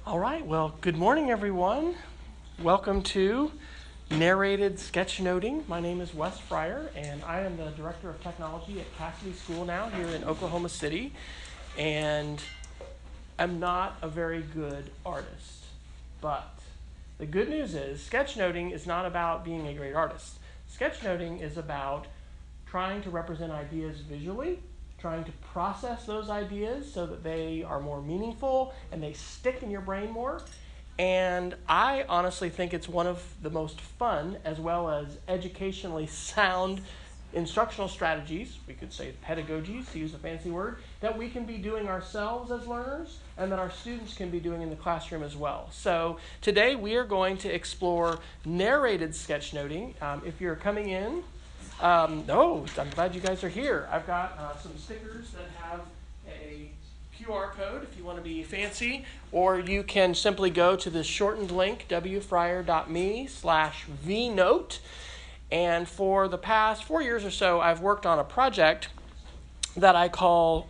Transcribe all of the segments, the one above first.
All right, well, good morning, everyone. Welcome to Narrated Sketchnoting. My name is Wesley Fryer, and I am the Director of Technology at Cassidy School now here in Oklahoma City. And I'm not a very good artist, but the good news is sketchnoting is not about being a great artist. Sketchnoting is about trying to represent ideas visually, trying to process those ideas so that they are more meaningful and they stick in your brain more. And I honestly think it's one of the most fun as well as educationally sound instructional strategies, we could say pedagogies to use a fancy word, that we can be doing ourselves as learners and that our students can be doing in the classroom as well. So today we are going to explore narrated sketchnoting. If you're coming in, I'm glad you guys are here. I've got some stickers that have a QR code if you want to be fancy, or you can simply go to this shortened link, wfryer.me/vnote. And for the past 4 years or so, I've worked on a project that I call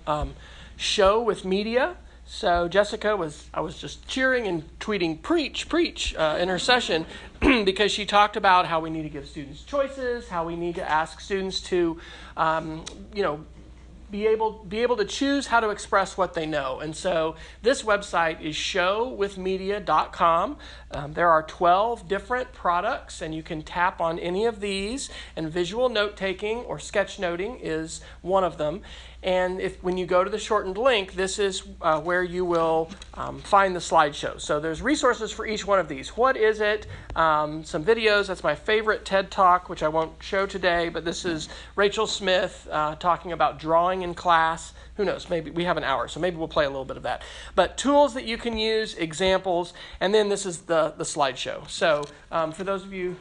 Show with Media. So Jessica I was just cheering and tweeting, preach, in her session because she talked about how we need to give students choices, how we need to ask students to, be able to choose how to express what they know. And so this website is showwithmedia.com. There are 12 different products, and you can tap on any of these, and visual note-taking or sketchnoting is one of them. And when you go to the shortened link, this is where you will find the slideshow. So there's resources for each one of these. What is it? Some videos. That's my favorite TED Talk, which I won't show today, but this is Rachel Smith talking about drawing in class. Who knows? Maybe we have an hour, so maybe we'll play a little bit of that. But tools that you can use, examples, and then this is the slideshow. So for those of you,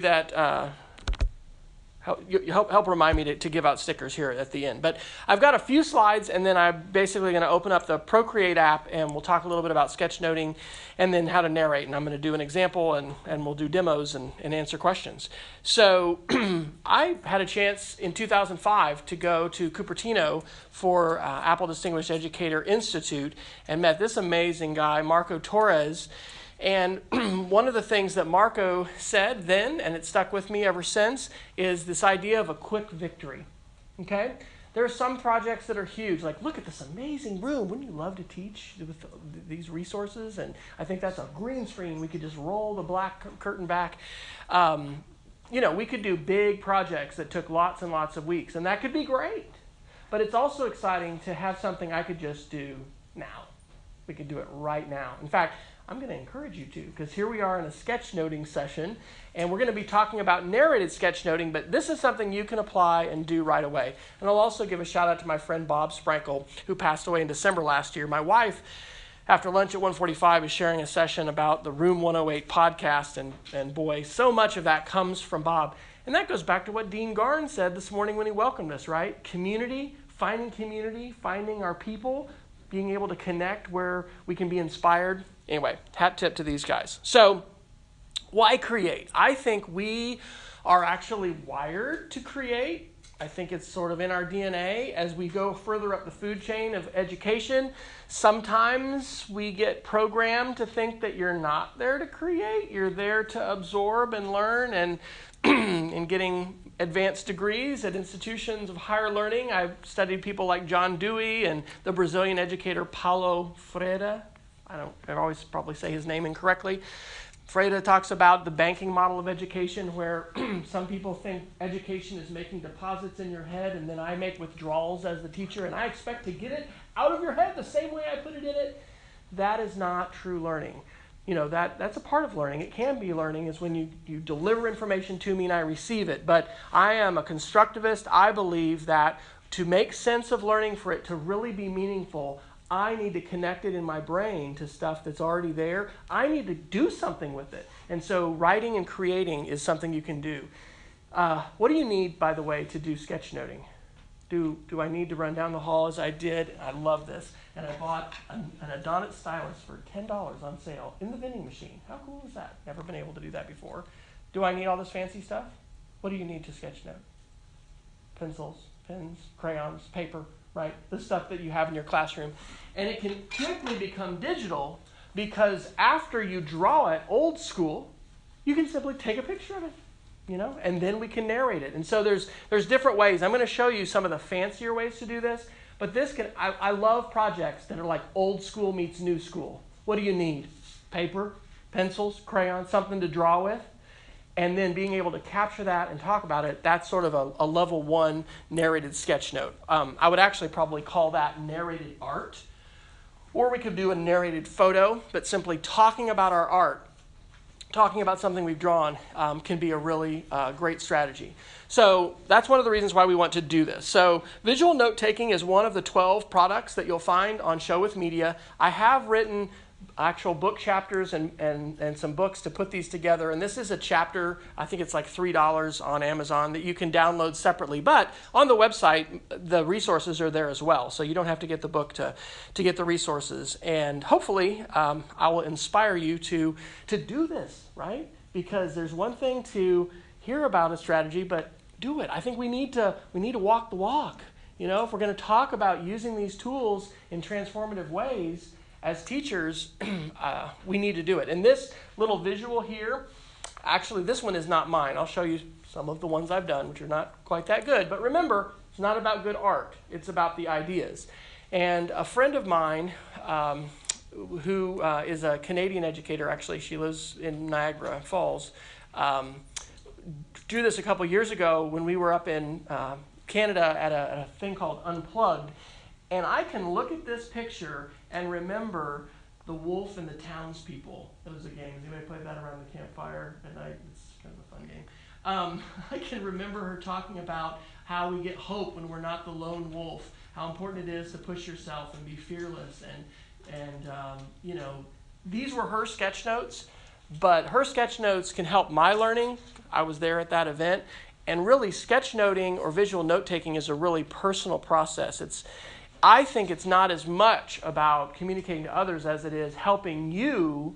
that help remind me to give out stickers here at the end. But I've got a few slides, and then I'm basically going to open up the Procreate app, and we'll talk a little bit about sketchnoting and then how to narrate. And I'm going to do an example, and we'll do demos and answer questions. So I had a chance in 2005 to go to Cupertino for Apple Distinguished Educator Institute and met this amazing guy, Marco Torres. And one of the things that Marco said then, and it stuck with me ever since, is this idea of a quick victory. Okay? There are some projects that are huge, like look at this amazing room. Wouldn't you love to teach with these resources? And I think that's a green screen. We could just roll the black curtain back. We could do big projects that took lots and lots of weeks, and that could be great. But it's also exciting to have something I could just do now. We could do it right now. In fact, I'm going to encourage you to, because here we are in a sketchnoting session, and we're going to be talking about narrated sketchnoting, but this is something you can apply and do right away. And I'll also give a shout out to my friend Bob Sprankle, who passed away in December last year. My wife, after lunch at 1:45, is sharing a session about the Room 108 podcast, and boy, so much of that comes from Bob. And that goes back to what Dean Garn said this morning when he welcomed us, right? Community, finding our people, being able to connect where we can be inspired. Anyway, hat tip to these guys. So, why create? I think we are actually wired to create. I think it's sort of in our DNA as we go further up the food chain of education. Sometimes we get programmed to think that you're not there to create. You're there to absorb and learn, and in getting advanced degrees at institutions of higher learning. I've studied people like John Dewey and the Brazilian educator Paulo Freire. I always probably say his name incorrectly. Freire talks about the banking model of education, where some people think education is making deposits in your head, and then I make withdrawals as the teacher, and I expect to get it out of your head the same way I put it in it. That is not true learning. That's a part of learning. It can be learning is when you deliver information to me and I receive it. But I am a constructivist. I believe that to make sense of learning, for it to really be meaningful, I need to connect it in my brain to stuff that's already there. I need to do something with it. And so writing and creating is something you can do. What do you need, by the way, to do sketchnoting? Do I need to run down the hall as I did? I love this. And I bought an Adonis stylus for $10 on sale in the vending machine. How cool is that? Never been able to do that before. Do I need all this fancy stuff? What do you need to sketchnote? Pencils, pens, crayons, paper. right? The stuff that you have in your classroom. And it can quickly become digital because after you draw it old school, you can simply take a picture of it, and then we can narrate it. And so there's different ways. I'm going to show you some of the fancier ways to do this, but I love projects that are like old school meets new school. What do you need? Paper, pencils, crayons, something to draw with. And then being able to capture that and talk about it, that's sort of a level 1 narrated sketch note. I would actually probably call that narrated art. Or we could do a narrated photo, but simply talking about our art, talking about something we've drawn, can be a really great strategy. So that's one of the reasons why we want to do this. So visual note-taking is one of the 12 products that you'll find on Show with Media. I have written actual book chapters and some books to put these together. And this is a chapter, I think it's like $3 on Amazon, that you can download separately. But on the website, the resources are there as well. So you don't have to get the book to get the resources. And hopefully I will inspire you to do this, right? Because there's one thing to hear about a strategy, but do it. I think we need to walk the walk. If we're going to talk about using these tools in transformative ways, as teachers, we need to do it. And this little visual here, actually this one is not mine. I'll show you some of the ones I've done, which are not quite that good. But remember, it's not about good art. It's about the ideas. And a friend of mine who is a Canadian educator, actually, she lives in Niagara Falls, drew this a couple years ago when we were up in Canada at a thing called Unplugged. And I can look at this picture and remember the wolf and the townspeople. Those are games. Anybody play that around the campfire at night? It's kind of a fun game. I can remember her talking about how we get hope when we're not the lone wolf, how important it is to push yourself and be fearless. And these were her sketch notes, but her sketch notes can help my learning. I was there at that event. And really, sketchnoting or visual note-taking is a really personal process. I think it's not as much about communicating to others as it is helping you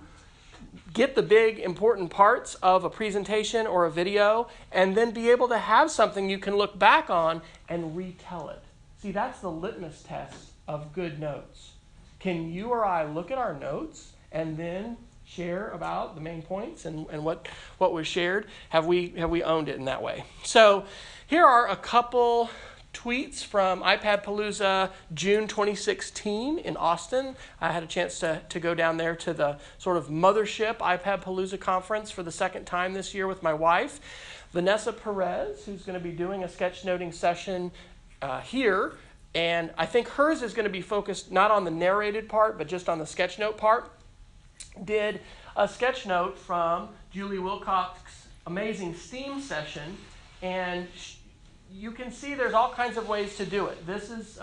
get the big important parts of a presentation or a video and then be able to have something you can look back on and retell it. See, that's the litmus test of good notes. Can you or I look at our notes and then share about the main points and what was shared? Have we owned it in that way? So here are a couple tweets from iPadPalooza June 2016 in Austin. I had a chance to go down there to the sort of mothership iPadPalooza conference for the second time this year with my wife. Vanessa Perez, who's going to be doing a sketchnoting session here, and I think hers is going to be focused not on the narrated part, but just on the sketchnote part, did a sketchnote from Julie Wilcox's amazing STEAM session, and you can see there's all kinds of ways to do it. This is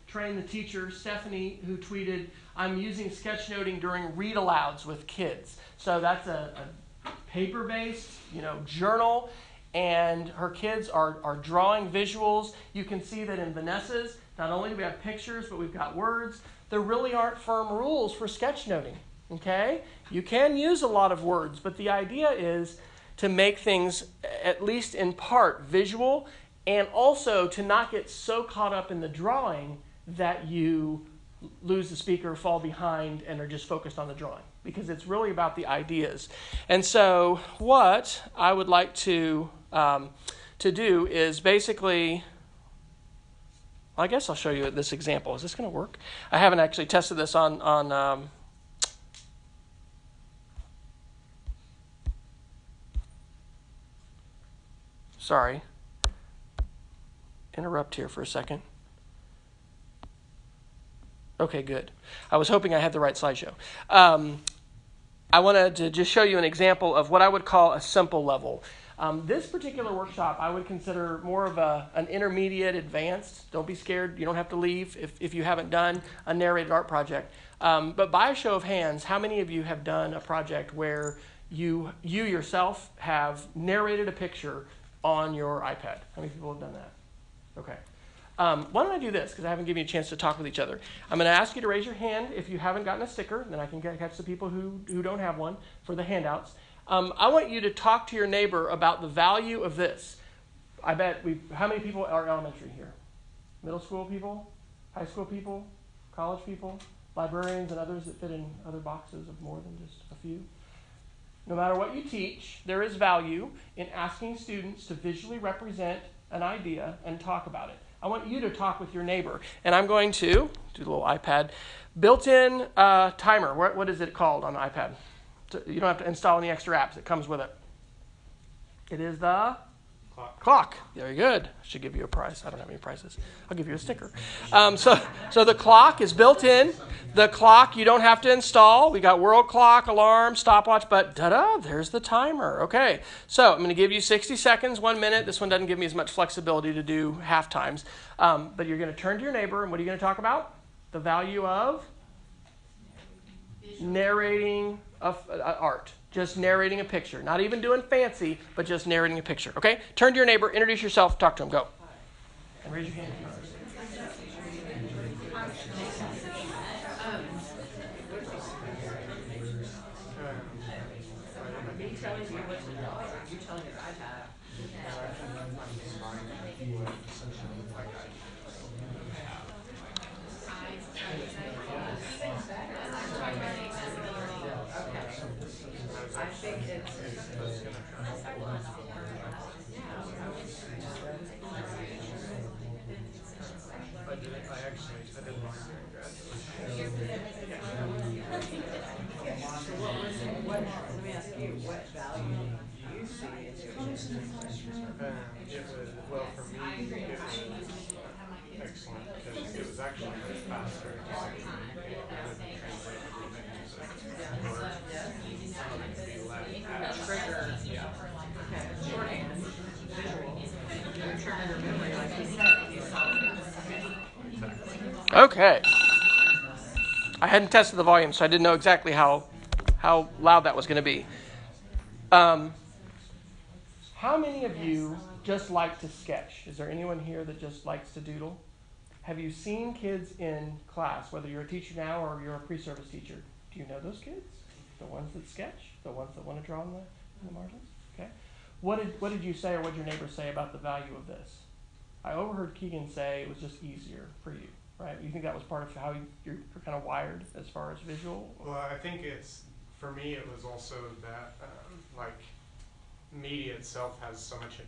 Train the Teacher, Stephanie, who tweeted, "I'm using sketchnoting during read-alouds with kids." So that's a paper-based, journal, and her kids are drawing visuals. You can see that in Vanessa's, not only do we have pictures, but we've got words. There really aren't firm rules for sketchnoting, okay? You can use a lot of words, but the idea is to make things, at least in part, visual, and also to not get so caught up in the drawing that you lose the speaker, fall behind, and are just focused on the drawing, because it's really about the ideas. And so what I would like to do is basically, I guess I'll show you this example. Is this going to work? I haven't actually tested this on sorry. Interrupt here for a second. Okay, good. I was hoping I had the right slideshow. I wanted to just show you an example of what I would call a simple level. This particular workshop I would consider more of an intermediate advanced. Don't be scared. You don't have to leave if you haven't done a narrated art project. But by a show of hands, how many of you have done a project where you yourself have narrated a picture on your iPad? How many people have done that? Okay. Why don't I do this, because I haven't given you a chance to talk with each other. I'm going to ask you to raise your hand if you haven't gotten a sticker, then I can catch the people who don't have one for the handouts. I want you to talk to your neighbor about the value of this. I bet how many people are elementary here? Middle school people? High school people, college people, librarians, and others that fit in other boxes of more than just a few. No matter what you teach, there is value in asking students to visually represent an idea and talk about it. I want you to talk with your neighbor. And I'm going to do the little iPad. Built-in timer. What is it called on the iPad? You don't have to install any extra apps. It comes with it. It is the clock. Very good. I should give you a prize. I don't have any prizes. I'll give you a sticker. So the clock is built in. The clock you don't have to install. We got world clock, alarm, stopwatch, but there's the timer. Okay. So I'm going to give you 60 seconds, 1 minute. This one doesn't give me as much flexibility to do half times. But you're going to turn to your neighbor, and what are you going to talk about? The value of narrating art. Just narrating a picture. Not even doing fancy, but just narrating a picture. Okay? Turn to your neighbor, introduce yourself, talk to him. Go. And raise your hand if you want to say it. Me telling you what to draw, or you telling his iPad? I think it's let me ask you, what value do you see in your Well, for me, it was excellent because it was actually much faster to communicate rather than translate everything into words. Some of it could be left trigger? Yeah. Okay, shorthand, visual, trigger your memory, like you said, you saw it. Okay. I hadn't tested the volume, so I didn't know exactly how loud that was going to be. How many of you just like to sketch? Is there anyone here that just likes to doodle? Have you seen kids in class, whether you're a teacher now or you're a pre-service teacher? Do you know those kids? The ones that sketch? The ones that want to draw in the margins? Okay. What did you say, or what did your neighbor say about the value of this? I overheard Keegan say it was just easier for you, right? You think that was part of how you're kind of wired as far as visual? Well, I think for me, it was also that, media itself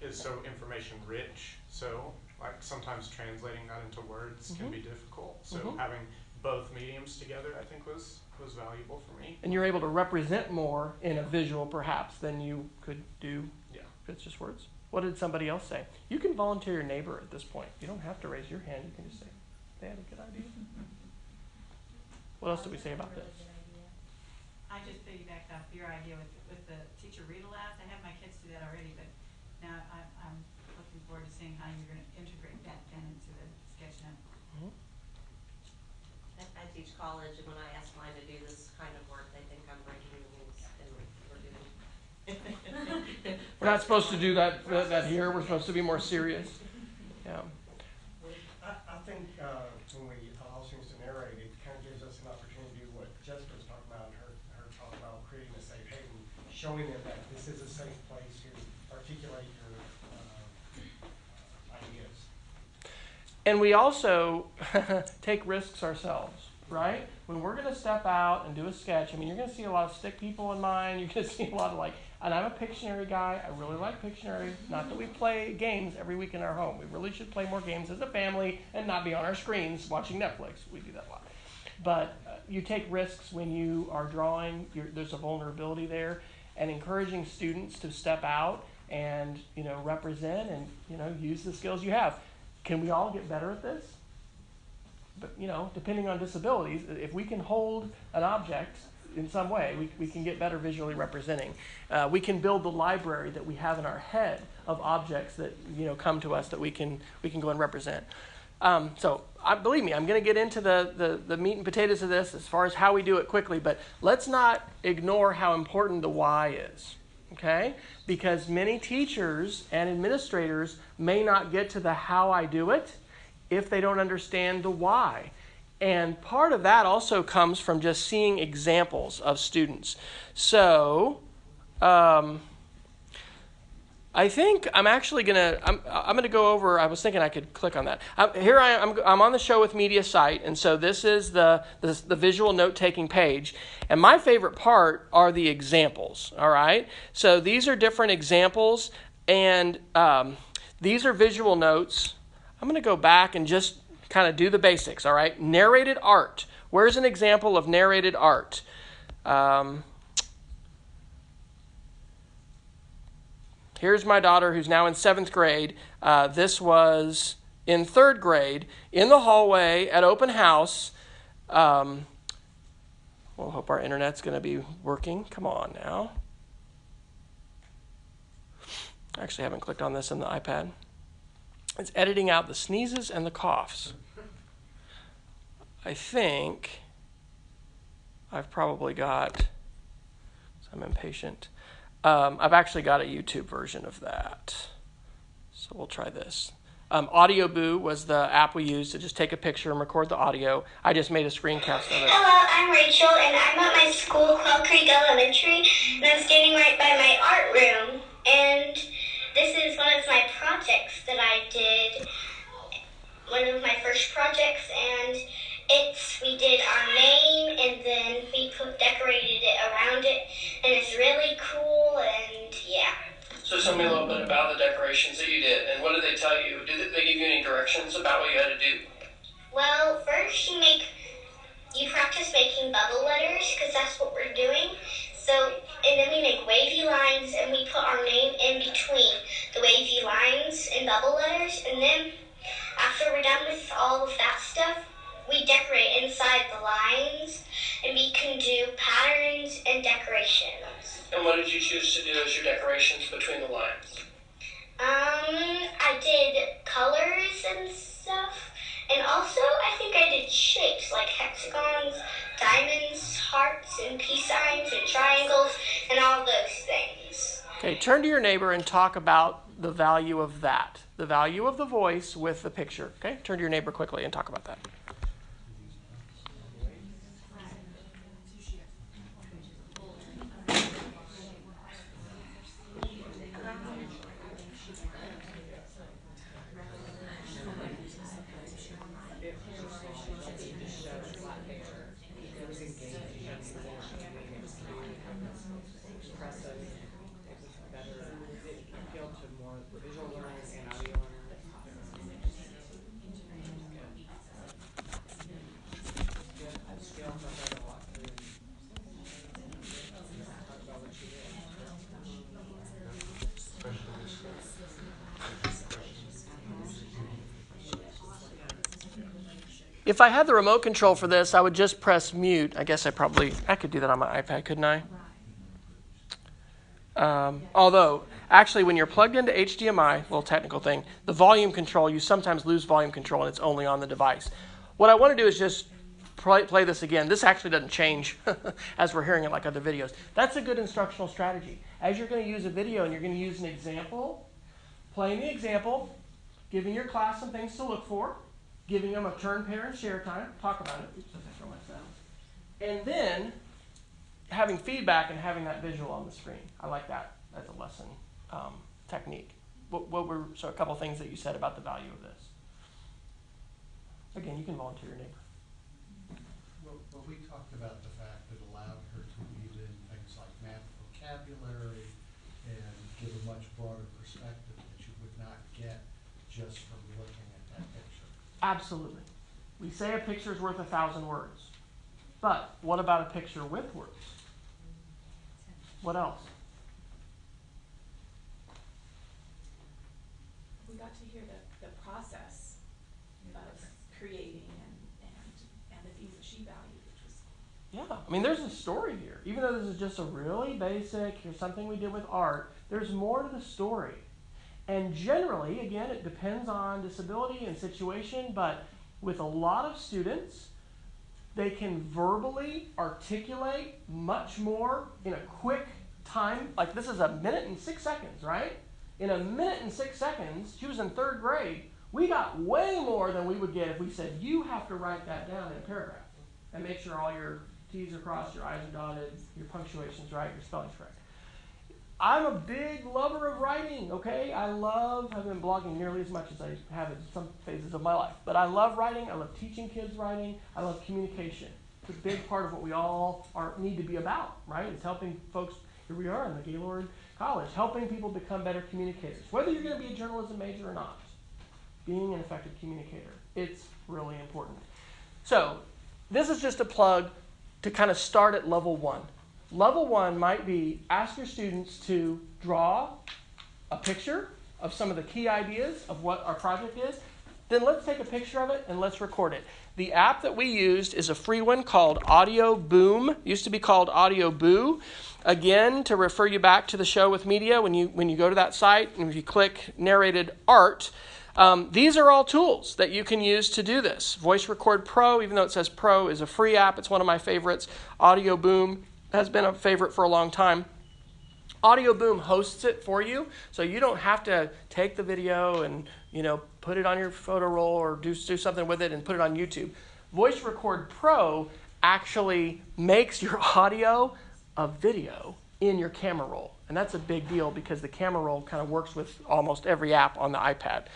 is so information rich. So, sometimes translating that into words can be difficult. So having both mediums together, I think, was valuable for me. And you're able to represent more in a visual, perhaps, than you could do if it's just words. What did somebody else say? You can volunteer your neighbor at this point. You don't have to raise your hand. You can just say, they had a good idea. What else did we say about this? I just piggybacked off your idea with the teacher read-alouds. I have my kids do that already, but now I'm looking forward to seeing how you're going to integrate that then into the Sketchnote. I teach college, and when I ask mine to do this kind of work, they think I'm breaking rules, and we're doing. We're not supposed to do that here. We're supposed to be more serious. Yeah. I think when we allow students to narrate, it kind of gives us an opportunity to do what Jessica was talking about, her talk about creating a safe haven, showing them that this is a safe place to articulate your ideas. And we also take risks ourselves, right? When we're going to step out and do a sketch, you're going to see a lot of stick people in mine. You're going to see a lot of and I'm a Pictionary guy. I really like Pictionary. Not that we play games every week in our home. We really should play more games as a family and not be on our screens watching Netflix. We do that a lot. But you take risks when you are drawing. There's a vulnerability there. And encouraging students to step out and, represent and, use the skills you have. Can we all get better at this? But, depending on disabilities, if we can hold an object in some way, we can get better visually representing. We can build the library that we have in our head of objects that, come to us that we can go and represent. Believe me, I'm going to get into the meat and potatoes of this as far as how we do it quickly, but let's not ignore how important the why is, okay? Because many teachers and administrators may not get to the how I do it if they don't understand the why. And part of that also comes from just seeing examples of students. So, I think I'm actually gonna I'm gonna go over. I was thinking I could click on that. Here I am. I'm on the Show with Media site, and so this is the visual note taking page. And my favorite part are the examples. All right. So these are different examples, and these are visual notes. I'm gonna go back and just kind of do the basics. All right. Narrated art. Where's an example of narrated art? Here's my daughter who's now in 7th grade. This was in 3rd grade in the hallway at open house. We'll hope our internet's going to be working. Come on now. I actually haven't clicked on this in the iPad. It's editing out the sneezes and the coughs. I think I've probably got, so I'm impatient. I've actually got a YouTube version of that. So we'll try this. AudioBoo was the app we used to just take a picture and record the audio. I just made a screencast of it. Hello, I'm Rachel, and I'm at my school, Quail Creek Elementary, and I'm standing right by my art room. And this is one of my projects that I did, one of my first projects, and we did our name, and then we decorated it around it, and it's really cool, and yeah. So tell me a little bit about the decorations that you did, and what did they tell you? Did they give you any directions about what you had to do? Well, first you practice making bubble letters, because that's what we're doing. So, and then we make wavy lines, and we put our name in between the wavy lines and bubble letters, and then after we're done with all of that stuff, we decorate inside the lines, and we can do patterns and decorations. And what did you choose to do as your decorations between the lines? I did colors and stuff, and also I think I did shapes like hexagons, diamonds, hearts, and peace signs, and triangles, and all those things. Okay, turn to your neighbor and talk about the value of that. The value of the voice with the picture. Okay, turn to your neighbor quickly and talk about that. If I had the remote control for this, I would just press mute. I guess I could do that on my iPad, couldn't I? Although, actually, when you're plugged into HDMI, little technical thing, the volume control, you sometimes lose volume control and it's only on the device. What I want to do is just play this again. This actually doesn't change as we're hearing it like other videos. That's a good instructional strategy. As you're going to use a video and you're going to use an example, playing the example, giving your class some things to look for, giving them a turn, pair, and share time, talk about it, oops, I throw my sound, and then having feedback and having that visual on the screen. I like that as a lesson technique. What were a couple things that you said about the value of this? Again, you can volunteer your neighbor. Well, we talked about the fact that it allowed her to weave in things like math vocabulary and give a much broader perspective that you would not get just from looking at that picture. Absolutely. We say a picture is worth 1,000 words. But what about a picture with words? What else? We got to hear the process of creating and the things that she valued, which was Yeah, I mean, there's a story here. Even though this is just a really basic, here's something we did with art, there's more to the story. And generally, again, it depends on disability and situation, but with a lot of students, they can verbally articulate much more in a quick time. Like this is 1 minute and 6 seconds, right? In 1 minute and 6 seconds, she was in 3rd grade, we got way more than we would get if we said, you have to write that down in a paragraph and make sure all your T's are crossed, your I's are dotted, your punctuation's right, your spelling's correct. I'm a big lover of writing, okay? I've been blogging nearly as much as I have in some phases of my life. But I love writing. I love teaching kids writing. I love communication. It's a big part of what we all need to be about, right? It's helping folks, here we are in the Gaylord College, helping people become better communicators. Whether you're going to be a journalism major or not, being an effective communicator, it's really important. So this is just a plug to kind of start at level 1. Level 1 might be ask your students to draw a picture of some of the key ideas of what our project is. Then let's take a picture of it and let's record it. The app that we used is a free one called Audio Boom. It used to be called Audio Boo. Again, to refer you back to the show with media, when you go to that site and if you click Narrated Art, these are all tools that you can use to do this. Voice Record Pro, even though it says Pro, is a free app. It's one of my favorites. Audio Boom has been a favorite for a long time. Audio Boom hosts it for you, so you don't have to take the video and put it on your photo roll or do something with it and put it on YouTube. Voice Record Pro actually makes your audio a video in your camera roll, and that's a big deal because the camera roll kind of works with almost every app on the iPad.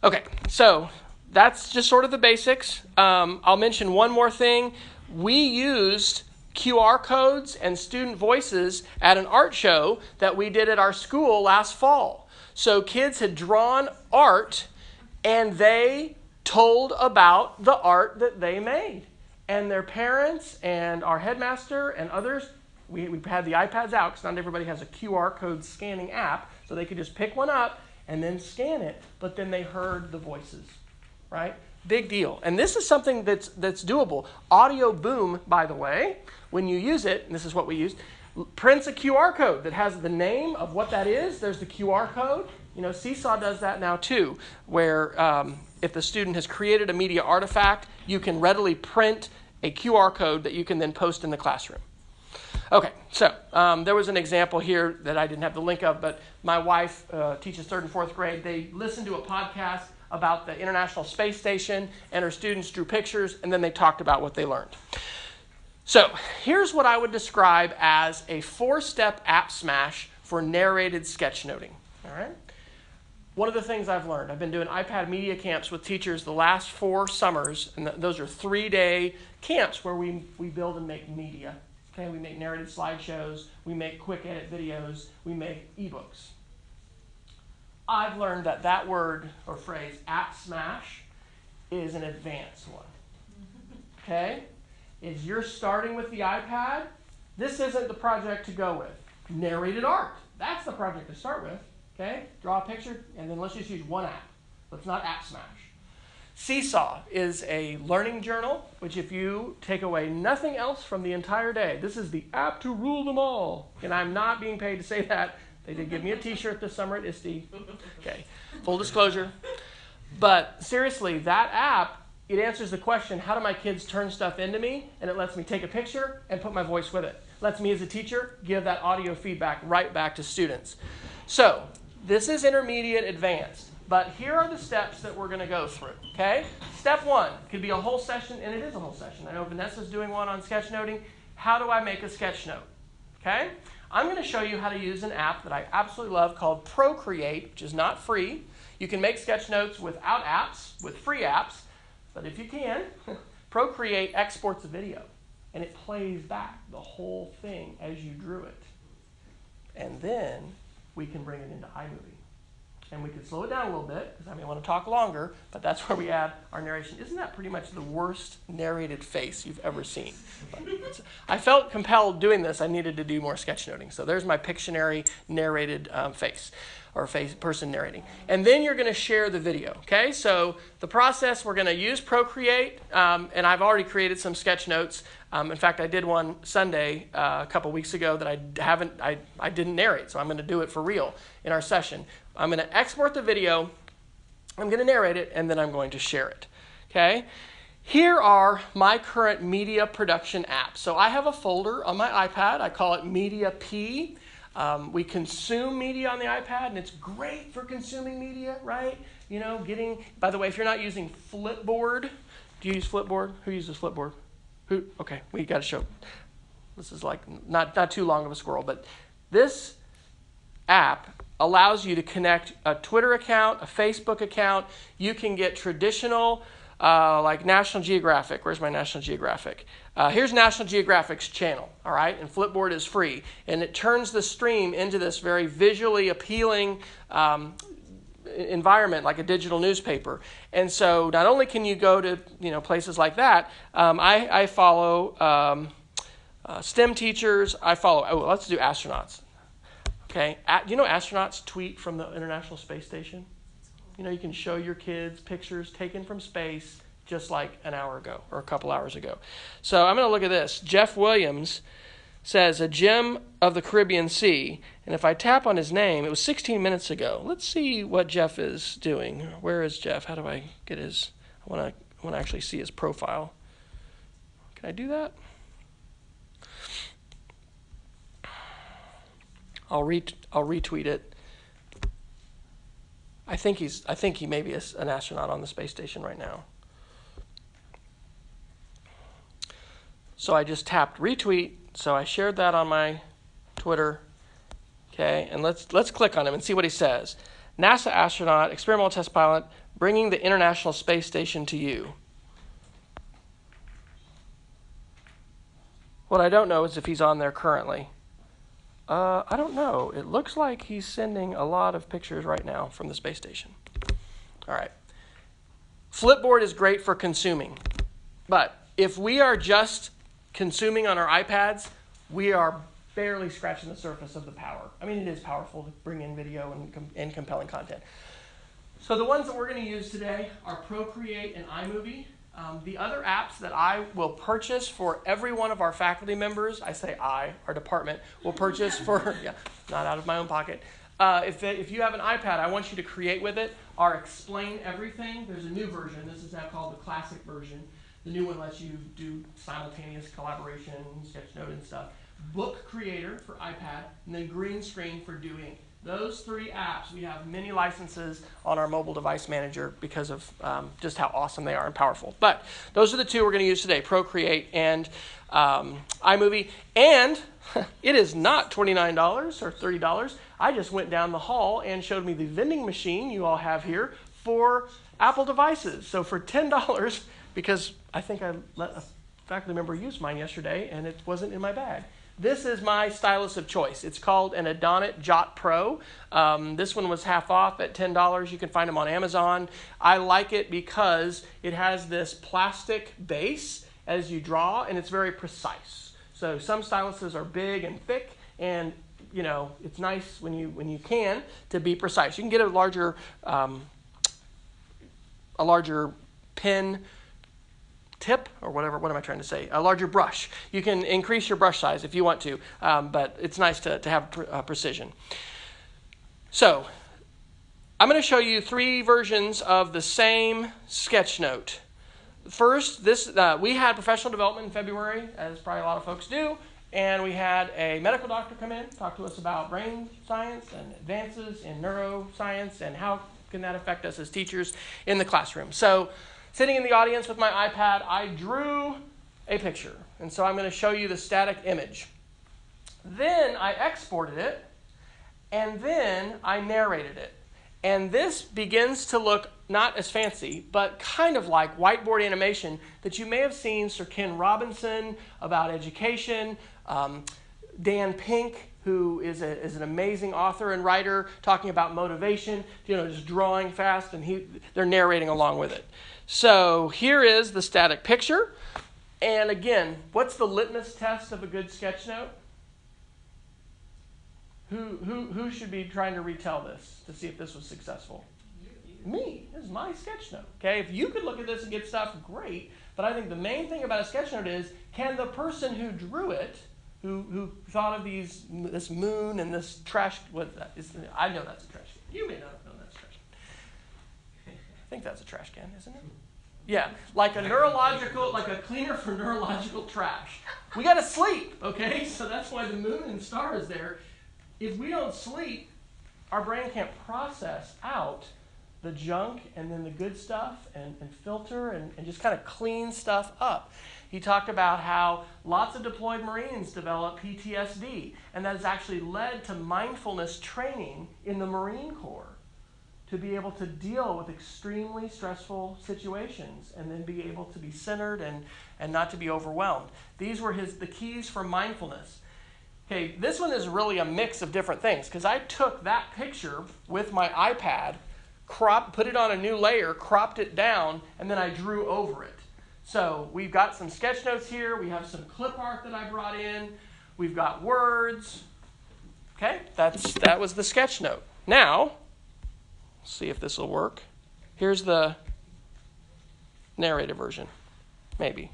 Okay, so that's just sort of the basics. I'll mention one more thing. We used QR codes and student voices at an art show that we did at our school last fall. So kids had drawn art and they told about the art that they made. And their parents and our headmaster and others, we had the iPads out because not everybody has a QR code scanning app, so they could just pick one up and then scan it, but then they heard the voices, right? Big deal. And this is something that's doable. Audio Boom, by the way, when you use it, and this is what we used, prints a QR code that has the name of what that is. There's the QR code. Seesaw does that now too, where if the student has created a media artifact, you can readily print a QR code that you can then post in the classroom. Okay, so there was an example here that I didn't have the link of, but my wife teaches 3rd and 4th grade. They listened to a podcast about the International Space Station, and her students drew pictures, and then they talked about what they learned. So here's what I would describe as a 4-step app smash for narrated sketchnoting. All right. One of the things I've learned, I've been doing iPad media camps with teachers the last 4 summers, and those are 3-day camps where we build and make media. Okay, we make narrated slideshows, we make quick edit videos, we make ebooks. I've learned that word or phrase, app smash, is an advanced one. Okay? If you're starting with the iPad, this isn't the project to go with. Narrated art, that's the project to start with. Okay? Draw a picture, and then let's just use one app. Let's not app smash. Seesaw is a learning journal, which if you take away nothing else from the entire day, this is the app to rule them all. And I'm not being paid to say that. They did give me a t-shirt this summer at ISTE. Okay, full disclosure. But seriously, that app, it answers the question, how do my kids turn stuff into me? And it lets me take a picture and put my voice with it. Lets me as a teacher give that audio feedback right back to students. So this is intermediate advanced. But here are the steps that we're going to go through, okay? Step 1 could be a whole session, and it is a whole session. I know Vanessa's doing one on sketchnoting. How do I make a sketch note, okay? I'm going to show you how to use an app that I absolutely love called Procreate, which is not free. You can make sketch notes without apps, with free apps, but if you can, Procreate exports a video, and it plays back the whole thing as you drew it. And then we can bring it into iMovie. And we could slow it down a little bit, because I may want to talk longer, but that's where we add our narration. Isn't that pretty much the worst narrated face you've ever seen? I felt compelled doing this. I needed to do more sketchnoting. So there's my Pictionary narrated face, or person narrating. And then you're going to share the video, okay? So the process, we're going to use Procreate, and I've already created some sketch notes. In fact, I did one Sunday a couple weeks ago that I didn't narrate, so I'm going to do it for real in our session. I'm going to export the video, I'm going to narrate it, and then I'm going to share it. Okay? Here are my current media production apps. So I have a folder on my iPad. I call it Media P. We consume media on the iPad, and it's great for consuming media, right? By the way, if you're not using Flipboard, do you use Flipboard? Who uses Flipboard? Who? Okay, we got to show. This is like not too long of a scroll, but this app allows you to connect a Twitter account, a Facebook account. You can get traditional, like National Geographic. Where's my National Geographic? Here's National Geographic's channel, all right? And Flipboard is free. And it turns the stream into this very visually appealing environment, like a digital newspaper. And so not only can you go to places like that, I follow STEM teachers. Let's do astronauts. Okay, astronauts tweet from the International Space Station? You can show your kids pictures taken from space just like an hour ago or a couple hours ago. So I'm going to look at this. Jeff Williams says, a gem of the Caribbean Sea. And if I tap on his name, it was 16 minutes ago. Let's see what Jeff is doing. Where is Jeff? How do I get his? I want to actually see his profile. Can I do that? I'll retweet it. I think he may be an astronaut on the space station right now. So I just tapped retweet. So I shared that on my Twitter. Okay, and let's click on him and see what he says. NASA astronaut, experimental test pilot, bringing the International Space Station to you. What I don't know is if he's on there currently. I don't know. It looks like he's sending a lot of pictures right now from the space station. All right. Flipboard is great for consuming. But if we are just consuming on our iPads, we are barely scratching the surface of the power. I mean, it is powerful to bring in video and compelling content. So the ones that we're going to use today are Procreate and iMovie. The other apps that I will purchase for every one of our faculty members, I say our department, will purchase for, not out of my own pocket. If you have an iPad, I want you to create with it our Explain Everything. There's a new version. This is now called the classic version. The new one lets you do simultaneous collaboration, Sketchnote and stuff. Book Creator for iPad, and then Green Screen for doing. Those three apps, we have many licenses on our mobile device manager because of just how awesome they are and powerful. But those are the two we're going to use today, Procreate and iMovie. And it is not $29 or $30. I just went down the hall and showed me the vending machine you all have here for Apple devices. So for $10, because I think I let a faculty member use mine yesterday and it wasn't in my bag. This is my stylus of choice. It's called an Adonit Jot Pro. This one was half off at $10. You can find them on Amazon. I like it because it has this plastic base as you draw, and it's very precise. So some styluses are big and thick, and it's nice when you can to be precise. You can get a larger pen tip, or whatever, what am I trying to say? A larger brush. You can increase your brush size if you want to, but it's nice to have precision. So, I'm going to show you three versions of the same Sketchnote. First, we had professional development in February, as probably a lot of folks do, and we had a medical doctor come in, talk to us about brain science and advances in neuroscience and how can that affect us as teachers in the classroom. So, sitting in the audience with my iPad, I drew a picture. And so I'm going to show you the static image. Then I exported it, and then I narrated it. And this begins to look not as fancy, but kind of like whiteboard animation that you may have seen Sir Ken Robinson about education, Dan Pink, who is an amazing author and writer, talking about motivation, just drawing fast, and they're narrating along with it. So here is the static picture. And again, what's the litmus test of a good sketch note? Who should be trying to retell this to see if this was successful? Me. This is my sketch note. Okay, if you could look at this and get stuff, great. But I think the main thing about a sketch note is, can the person who drew it, who thought of this moon and this trash, I know that's a trash can. You may not have known that's a trash can. I think that's a trash can, isn't it? Yeah, like a cleaner for neurological trash. We got to sleep, okay? So that's why the moon and star is there. If we don't sleep, our brain can't process out the junk and then the good stuff and filter and just kind of clean stuff up. He talked about how lots of deployed Marines develop PTSD, and that has actually led to mindfulness training in the Marine Corps to be able to deal with extremely stressful situations and then be able to be centered and not to be overwhelmed. These were the keys for mindfulness. Okay, this one is really a mix of different things because I took that picture with my iPad, put it on a new layer, cropped it down, and then I drew over it. So we've got some sketch notes here. We have some clip art that I brought in. We've got words. Okay, that was the sketch note. Now, let's see if this will work. Here's the narrated version, maybe.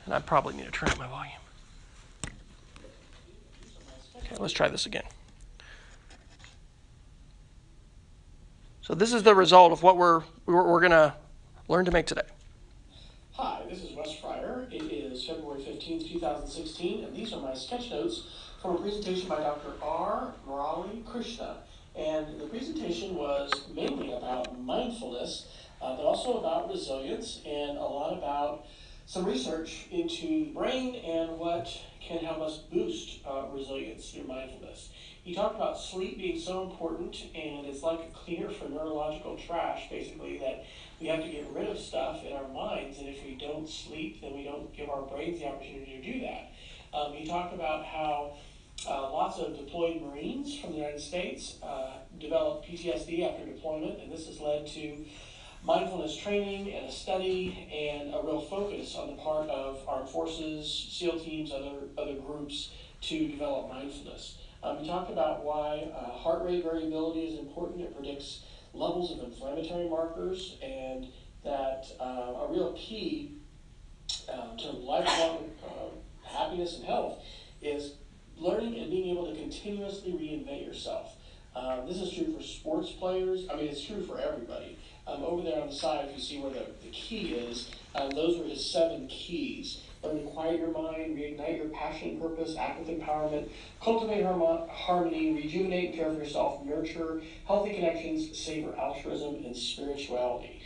And I probably need to turn up my volume. Okay, let's try this again. So this is the result of what we're going to learn to make today. Hi, this is Wesley Fryer. It is February 15th, 2016, and these are my sketch notes from a presentation by Dr. R. Murali Krishna. And the presentation was mainly about mindfulness, but also about resilience and a lot about some research into the brain and what can help us boost resilience through mindfulness. He talked about sleep being so important, and it's like a cleaner for neurological trash, basically, that we have to get rid of stuff in our minds, and if we don't sleep, then we don't give our brains the opportunity to do that. He talked about how lots of deployed Marines from the United States developed PTSD after deployment, and this has led to mindfulness training and a study and a real focus on the part of armed forces, SEAL teams, other groups to develop mindfulness. We talked about why heart rate variability is important. It predicts levels of inflammatory markers, and that a real key to lifelong happiness and health is learning and being able to continuously reinvent yourself. This is true for sports players. I mean, it's true for everybody. Over there on the side, if you see where the key is, those were his 7 keys. Learn to quiet your mind, reignite your passion and purpose, act with empowerment, cultivate harmony, rejuvenate and care for yourself, nurture healthy connections, savor altruism, and spirituality.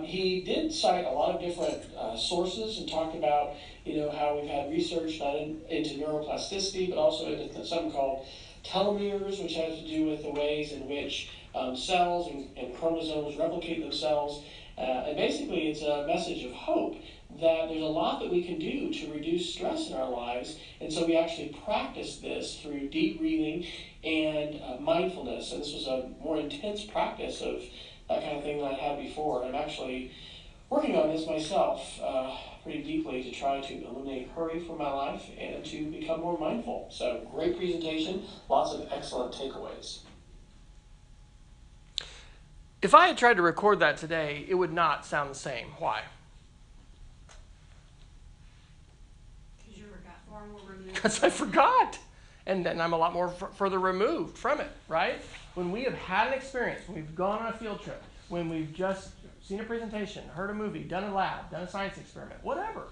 He did cite a lot of different sources and talked about, how we've had research not into neuroplasticity, but also into something called telomeres, which has to do with the ways in which cells and chromosomes replicate themselves. And basically, it's a message of hope that there's a lot that we can do to reduce stress in our lives, and so we actually practice this through deep breathing and mindfulness. And this was a more intense practice of that kind of thing than I had before. I'm actually working on this myself pretty deeply to try to eliminate hurry from my life and to become more mindful. So great presentation, lots of excellent takeaways. If I had tried to record that today, it would not sound the same. Why? Because I forgot. And then I'm a lot more further removed from it, right? When we have had an experience, when we've gone on a field trip, when we've just seen a presentation, heard a movie, done a lab, done a science experiment, whatever.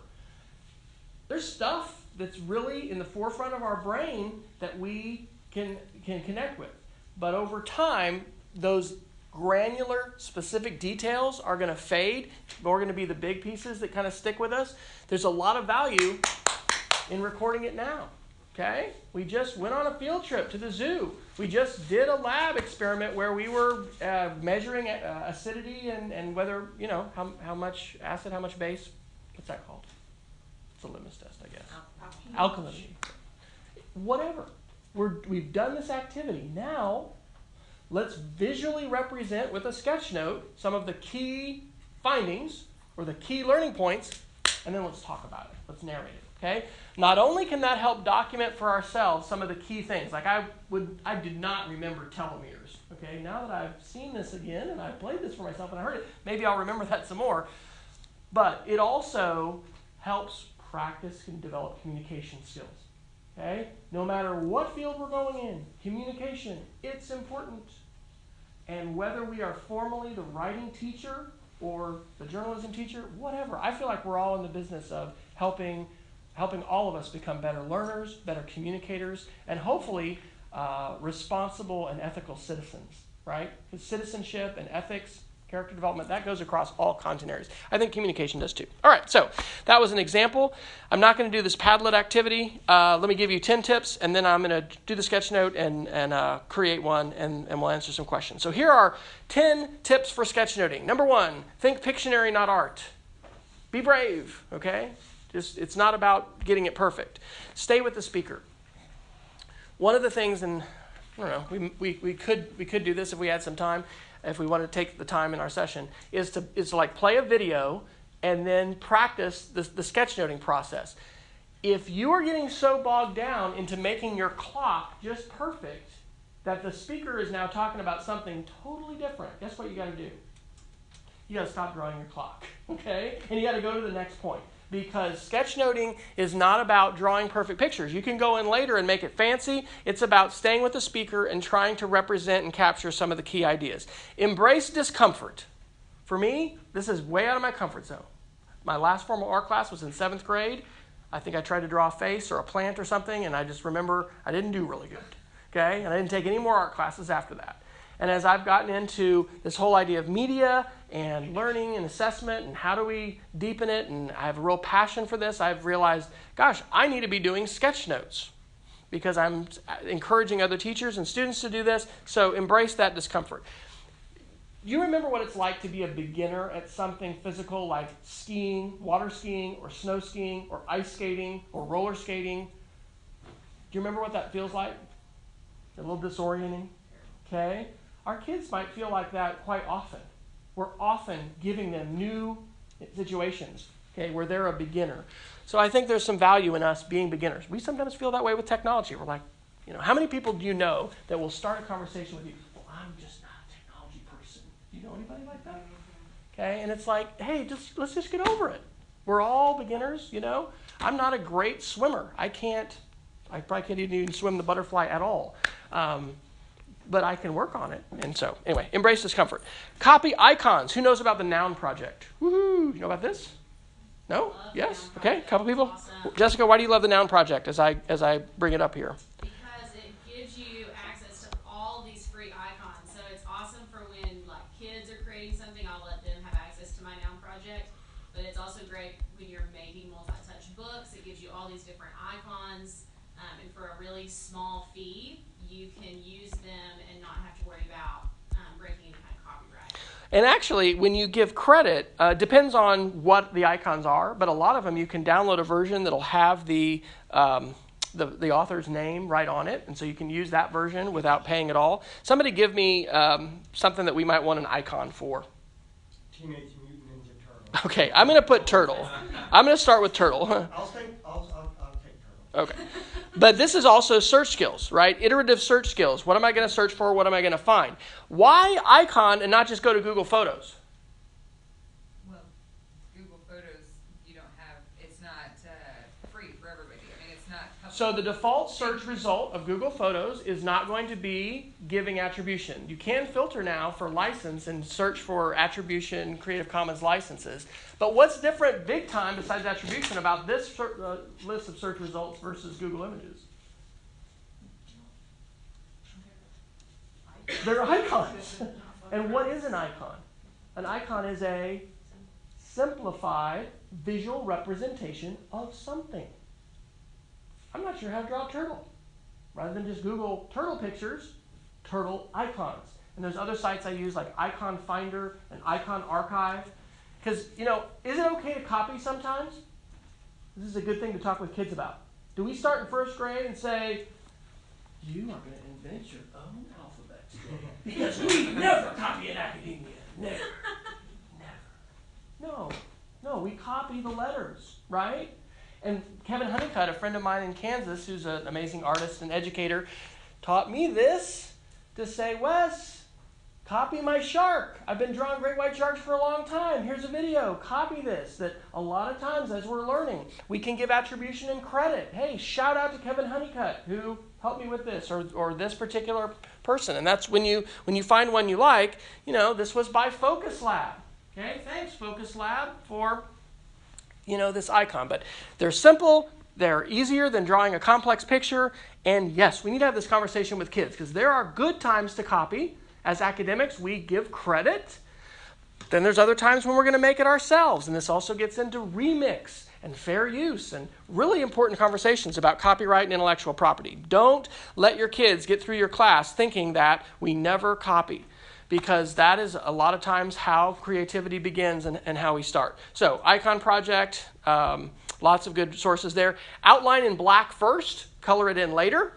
There's stuff that's really in the forefront of our brain that we can connect with. But over time, those granular, specific details are going to fade. But we're going to be the big pieces that kind of stick with us. There's a lot of value in recording it now. Okay? We just went on a field trip to the zoo. We just did a lab experiment where we were measuring acidity and whether, how much acid, how much base. What's that called? It's a litmus test, I guess. Alkalinity. Whatever. We've done this activity. Now, let's visually represent with a sketch note some of the key findings or the key learning points, and then let's talk about it. Let's narrate it. Okay? Not only can that help document for ourselves some of the key things, like I did not remember telomeres. Okay? Now that I've seen this again and I've played this for myself and I heard it, maybe I'll remember that some more. But it also helps practice and develop communication skills. Okay? No matter what field we're going in, communication, it's important. And whether we are formally the writing teacher or the journalism teacher, whatever, I feel like we're all in the business of helping all of us become better learners, better communicators, and hopefully responsible and ethical citizens. right? Because citizenship and ethics, character development, that goes across all content areas. I think communication does too. All right, so that was an example. I'm not going to do this Padlet activity. Let me give you 10 tips, and then I'm going to do the sketch note and create one, and we'll answer some questions. So here are 10 tips for sketchnoting. Number 1, think Pictionary, not art. Be brave, okay? It's not about getting it perfect. Stay with the speaker. One of the things, and I don't know, we could do this if we had some time, if we wanted to take the time in our session, is to like play a video and then practice the sketchnoting process. If you are getting so bogged down into making your clock just perfect that the speaker is now talking about something totally different, guess what you got to do? You got to stop drawing your clock, okay? And you got to go to the next point. Because sketchnoting is not about drawing perfect pictures. You can go in later and make it fancy. It's about staying with the speaker and trying to represent and capture some of the key ideas. Embrace discomfort. For me, this is way out of my comfort zone. My last formal art class was in 7th grade. I think I tried to draw a face or a plant or something, and I just remember I didn't do really good. Okay? And I didn't take any more art classes after that. And as I've gotten into this whole idea of media and learning and assessment and how do we deepen it, and I have a real passion for this, I've realized, gosh, I need to be doing sketch notes because I'm encouraging other teachers and students to do this. So embrace that discomfort. You remember what it's like to be a beginner at something physical like skiing, water skiing, or snow skiing, or ice skating, or roller skating? Do you remember what that feels like? A little disorienting, okay? Our kids might feel like that quite often. We're often giving them new situations, okay, where they're a beginner. So I think there's some value in us being beginners. We sometimes feel that way with technology. We're like, how many people do you know that will start a conversation with you? Well, I'm just not a technology person. Do you know anybody like that? Okay, and it's like, hey, let's just get over it. We're all beginners, I'm not a great swimmer. I probably can't even swim the butterfly at all. But I can work on it. And so, anyway, embrace discomfort. Copy icons. Who knows about the Noun Project? Woohoo! You know about this? No? Yes? Okay, a couple people. Awesome. Jessica, why do you love the Noun Project as I bring it up here? Because it gives you access to all these free icons. So it's awesome for when kids are creating something, I'll let them have access to my Noun Project. But it's also great when you're making multi-touch books. It gives you all these different icons. And for a really small fee, you can use them and not have to worry about breaking any kind of copyright. And actually, when you give credit, depends on what the icons are, but a lot of them you can download a version that'll have the author's name right on it, and so you can use that version without paying at all. Somebody give me something that we might want an icon for. Teenage Mutant Ninja Turtle. Okay, I'm going to put turtle. I'm going to start with turtle. I'll take turtle. Okay. But this is also search skills, right? Iterative search skills. What am I going to search for? What am I going to find? Why icon and not just go to Google Photos? Well, Google Photos, you don't have, it's not free for everybody. I mean, it's not. So the default search result of Google Photos is not going to be giving attribution. You can filter now for license and search for attribution, Creative Commons licenses. But what's different big time besides attribution about this list of search results versus Google Images? They're icons. And what is an icon? An icon is a simplified visual representation of something. I'm not sure how to draw a turtle. Rather than just Google turtle pictures, turtle icons. And there's other sites I use like Icon Finder and Icon Archive. Because, is it okay to copy sometimes? This is a good thing to talk with kids about. Do we start in first grade and say, you are going to invent your own alphabet today? Because we never copy in academia. Never. Never. No, we copy the letters, right? And Kevin Honeycutt, a friend of mine in Kansas, who's an amazing artist and educator, taught me this to say, Wes, copy my shark. I've been drawing great white sharks for a long time. Here's a video. Copy this. That a lot of times as we're learning, we can give attribution and credit. Hey, shout out to Kevin Honeycutt who helped me with this or this particular person. And that's when you find one you like, this was by Focus Lab. Okay, thanks Focus Lab for this icon. But they're simple, they're easier than drawing a complex picture, and yes, we need to have this conversation with kids because there are good times to copy As academics, we give credit. Then there's other times when we're going to make it ourselves. And this also gets into remix and fair use and really important conversations about copyright and intellectual property. Don't let your kids get through your class thinking that we never copy, because that is a lot of times how creativity begins and how we start. So icon project, lots of good sources there. Outline in black first, color it in later.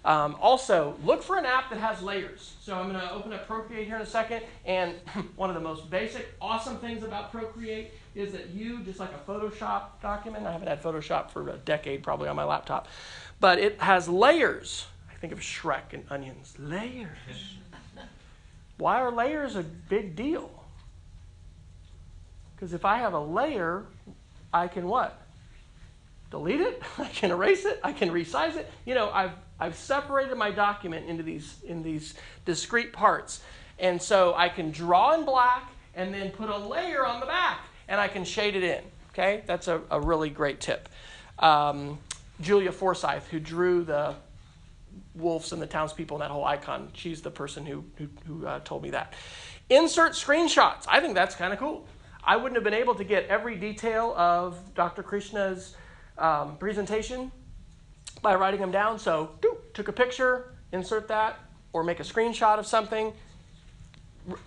Also, look for an app that has layers. So I'm going to open up Procreate here in a second. And one of the most basic, awesome things about Procreate is that you, just like a Photoshop document, I haven't had Photoshop for a decade probably on my laptop, but it has layers. I think of Shrek and onions. Layers. Why are layers a big deal? Because if I have a layer, I can what? Delete it? I can erase it? I can resize it? You know, I've separated my document into these discrete parts. And so I can draw in black and then put a layer on the back and I can shade it in. Okay? That's a really great tip. Julia Forsyth, who drew the wolves and the townspeople and that whole icon, she's the person who told me that. Insert screenshots. I think that's kind of cool. I wouldn't have been able to get every detail of Dr. Krishna's presentation by writing them down. So, took a picture, insert that, or make a screenshot of something.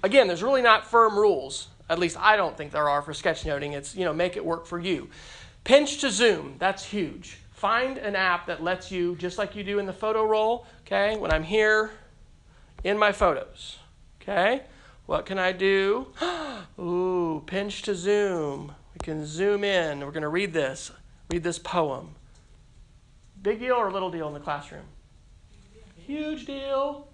Again, there's really not firm rules. At least I don't think there are for sketchnoting. It's, make it work for you. Pinch to zoom, that's huge. Find an app that lets you, just like you do in the photo roll, okay, when I'm here in my photos, okay, what can I do? Ooh, pinch to zoom. We can zoom in. We're going to read this poem. Big deal or little deal in the classroom? Huge deal.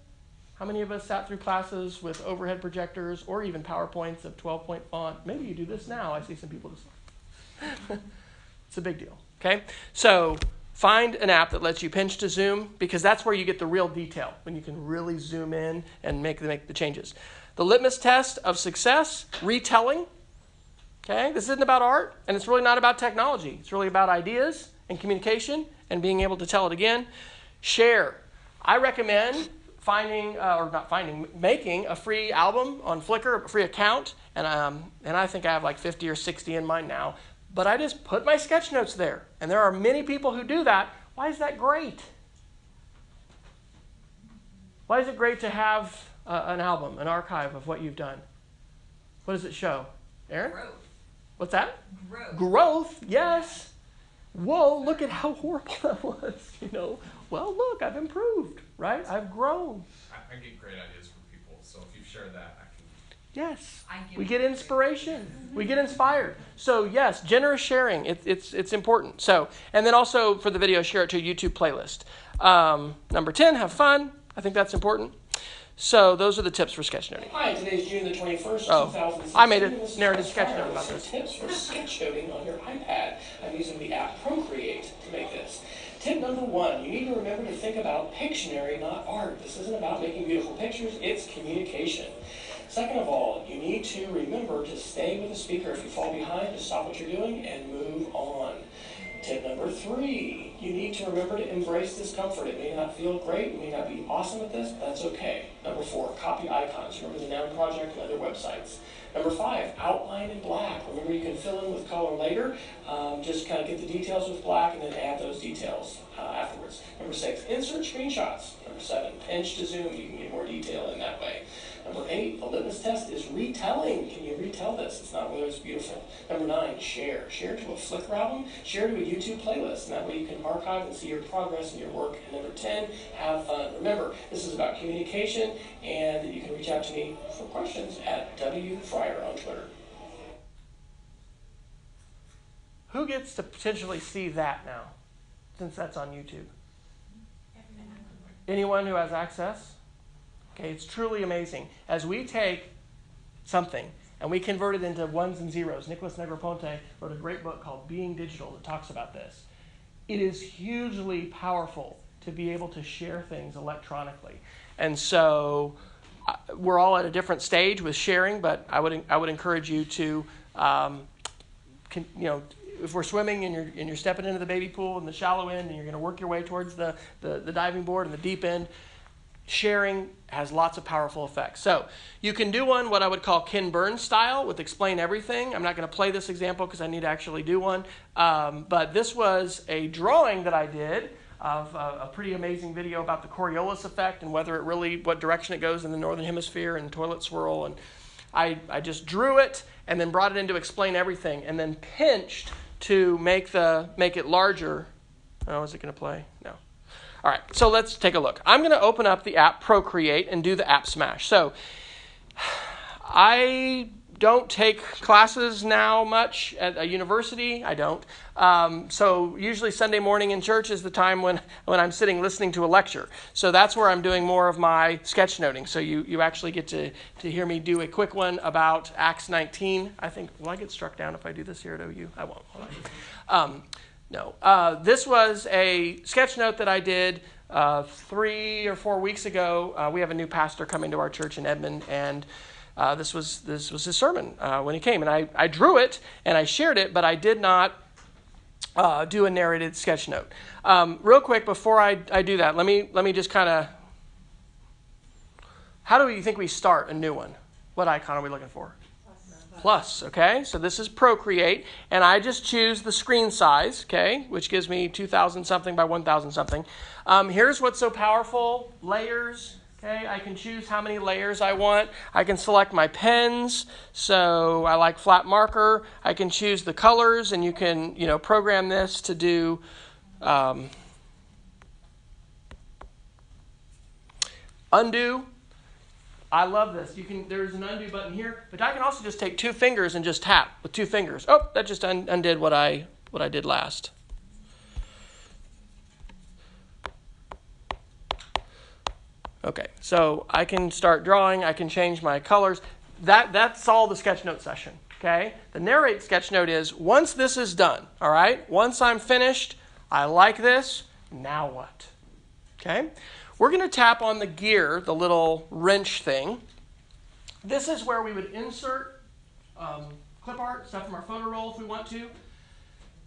How many of us sat through classes with overhead projectors or even PowerPoints of 12-point font? Maybe you do this now. I see some people just... It's a big deal. Okay? So find an app that lets you pinch to zoom, because that's where you get the real detail, when you can really zoom in and make the changes. The litmus test of success, retelling. Okay? This isn't about art, and it's really not about technology. It's really about ideas and communication and being able to tell it again. Share. I recommend making a free album on Flickr, a free account, and I think I have like 50 or 60 in mine now. But I just put my sketch notes there, and there are many people who do that. Why is that great? Why is it great to have an album, an archive of what you've done? What does it show? Aaron? Growth. What's that? Growth. Growth, yes. Whoa, look at how horrible that was, Well, look, I've improved, right? I've grown. I get great ideas from people, so if you've shared that, I can... Yes, we get inspiration. We get inspired. So yes, generous sharing, it's important. So, and then also for the video, share it to a YouTube playlist. Number 10, have fun. I think that's important. So those are the tips for sketchnoting. Hi, today's June the 21st, 2016. I made a narrated sketchnote about this. Tips for sketchnoting on your iPad. I'm using the app Procreate to make this. Tip number 1, you need to remember to think about Pictionary, not art. This isn't about making beautiful pictures, it's communication. Second of all, you need to remember to stay with the speaker. If you fall behind, just stop what you're doing and move on. Tip number 3, you need to remember to embrace discomfort. It may not feel great, you may not be awesome at this, but that's okay. Number 4, copy icons. Remember the Noun Project and other websites. Number 5, outline in black. Remember, you can fill in with color later. Just kind of get the details with black and then add those details afterwards. Number 6, insert screenshots. Number 7, pinch to zoom. You can get more detail in that way. Number 8, the litmus test is retelling. Can you retell this? It's not whether it's beautiful. Number 9, share. Share to a Flickr album. Share to a YouTube playlist. And that way you can archive and see your progress in your work. And number 10, have fun. Remember, this is about communication, and you can reach out to me for questions at WFryer on Twitter. Who gets to potentially see that now, since that's on YouTube? Anyone who has access? Okay, it's truly amazing. As we take something and we convert it into ones and zeros, Nicholas Negroponte wrote a great book called Being Digital that talks about this. It is hugely powerful to be able to share things electronically. And so we're all at a different stage with sharing, but I would encourage you to, if we're swimming and you're stepping into the baby pool in the shallow end and you're going to work your way towards the diving board and the deep end, sharing has lots of powerful effects. So you can do one what I would call Ken Burns style with explain everything. I'm not going to play this example because I need to actually do one. But this was a drawing that I did of a pretty amazing video about the Coriolis effect and whether it really, what direction it goes in the northern hemisphere and toilet swirl. And I just drew it and then brought it into explain everything and then pinched to make it larger. Oh, is it going to play? No. All right, so let's take a look. I'm going to open up the app Procreate and do the app smash. So I don't take classes now much at a university. I don't. So usually Sunday morning in church is the time when I'm sitting listening to a lecture. So that's where I'm doing more of my sketchnoting. So you actually get to hear me do a quick one about Acts 19. I think, will I get struck down if I do this here at OU? I won't. No. This was a sketch note that I did 3 or 4 weeks ago. We have a new pastor coming to our church in Edmond, and this was his sermon when he came. And I drew it and I shared it, but I did not do a narrated sketch note. Real quick, before I do that, let me just kind of, how do you think we start a new one? What icon are we looking for? Plus, okay? So this is Procreate, and I just choose the screen size, okay, which gives me 2,000 something by 1,000 something. Here's what's so powerful, layers, okay? I can choose how many layers I want. I can select my pens, so I like flat marker. I can choose the colors, and you can, program this to do undo. I love this. There's an undo button here, but I can also just take 2 fingers and just tap with 2 fingers. Oh, that just undid what I did last. Okay, so I can start drawing. I can change my colors. That's all the sketchnote session. Okay, the narrate sketchnote is once this is done. All right, once I'm finished, I like this. Now what? Okay. We're going to tap on the gear, the little wrench thing. This is where we would insert clip art, stuff from our photo roll if we want to.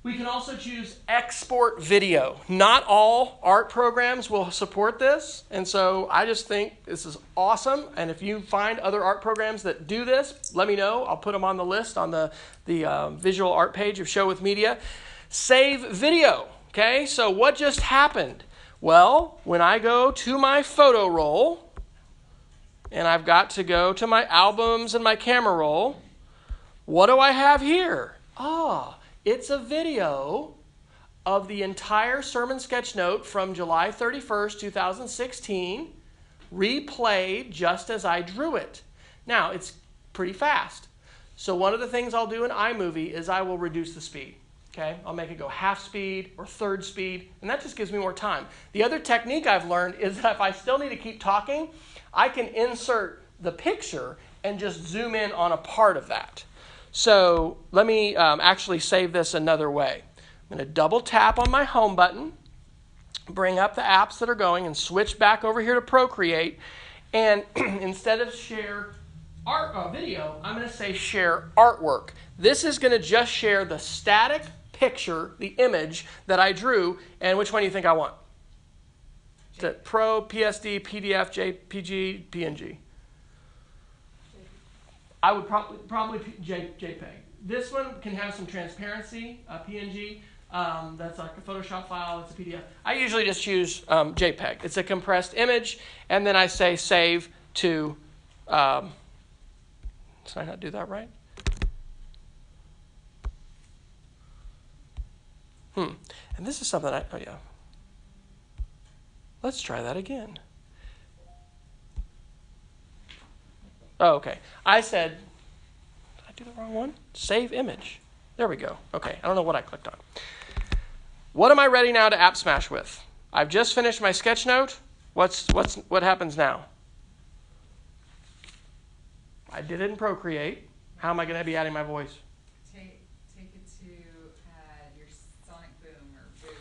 We can also choose export video. Not all art programs will support this, and so I just think this is awesome. And if you find other art programs that do this, let me know. I'll put them on the list on the visual art page of Show with Media. Save video. Okay, so what just happened? Well, when I go to my photo roll, and I've got to go to my albums and my camera roll, what do I have here? It's a video of the entire sermon sketch note from July 31st, 2016, replayed just as I drew it. Now, it's pretty fast. So one of the things I'll do in iMovie is I will reduce the speed. Okay, I'll make it go half speed or third speed, and that just gives me more time. The other technique I've learned is that if I still need to keep talking, I can insert the picture and just zoom in on a part of that. So let me actually save this another way. I'm going to double tap on my home button, bring up the apps that are going, and switch back over here to Procreate. And instead of share video, I'm going to say share artwork. This is going to just share the static picture, the image that I drew, and which one do you think I want? Is it Pro, PSD, PDF, JPG, PNG? I would probably JPEG. This one can have some transparency, PNG. That's like a Photoshop file. It's a PDF. I usually just choose JPEG. It's a compressed image, and then I say save to. Did I not do that right? And this is something Let's try that again. Oh, okay. I said, did I do the wrong one? Save image. There we go. Okay, I don't know what I clicked on. What am I ready now to app smash with? I've just finished my sketch note. What happens now? I did it in Procreate. How am I going to be adding my voice? Take it to your sonic boom or boom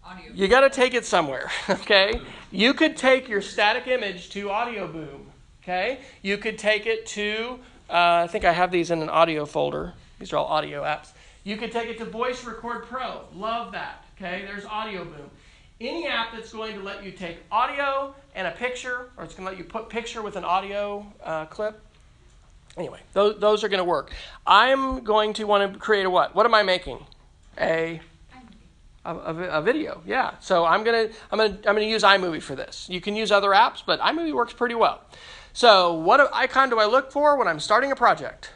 audio. You got to take it somewhere, okay? You could take your static image to Audio Boom, okay? You could take it to, I think I have these in an audio folder. These are all audio apps. You could take it to Voice Record Pro. Love that, okay? There's Audio Boom. Any app that's going to let you take audio and a picture, or it's going to let you put picture with an audio clip. Anyway, those are going to work. I'm going to want to create a what? What am I making? A video, yeah. So I'm gonna use iMovie for this. You can use other apps, but iMovie works pretty well. So what icon do I look for when I'm starting a project?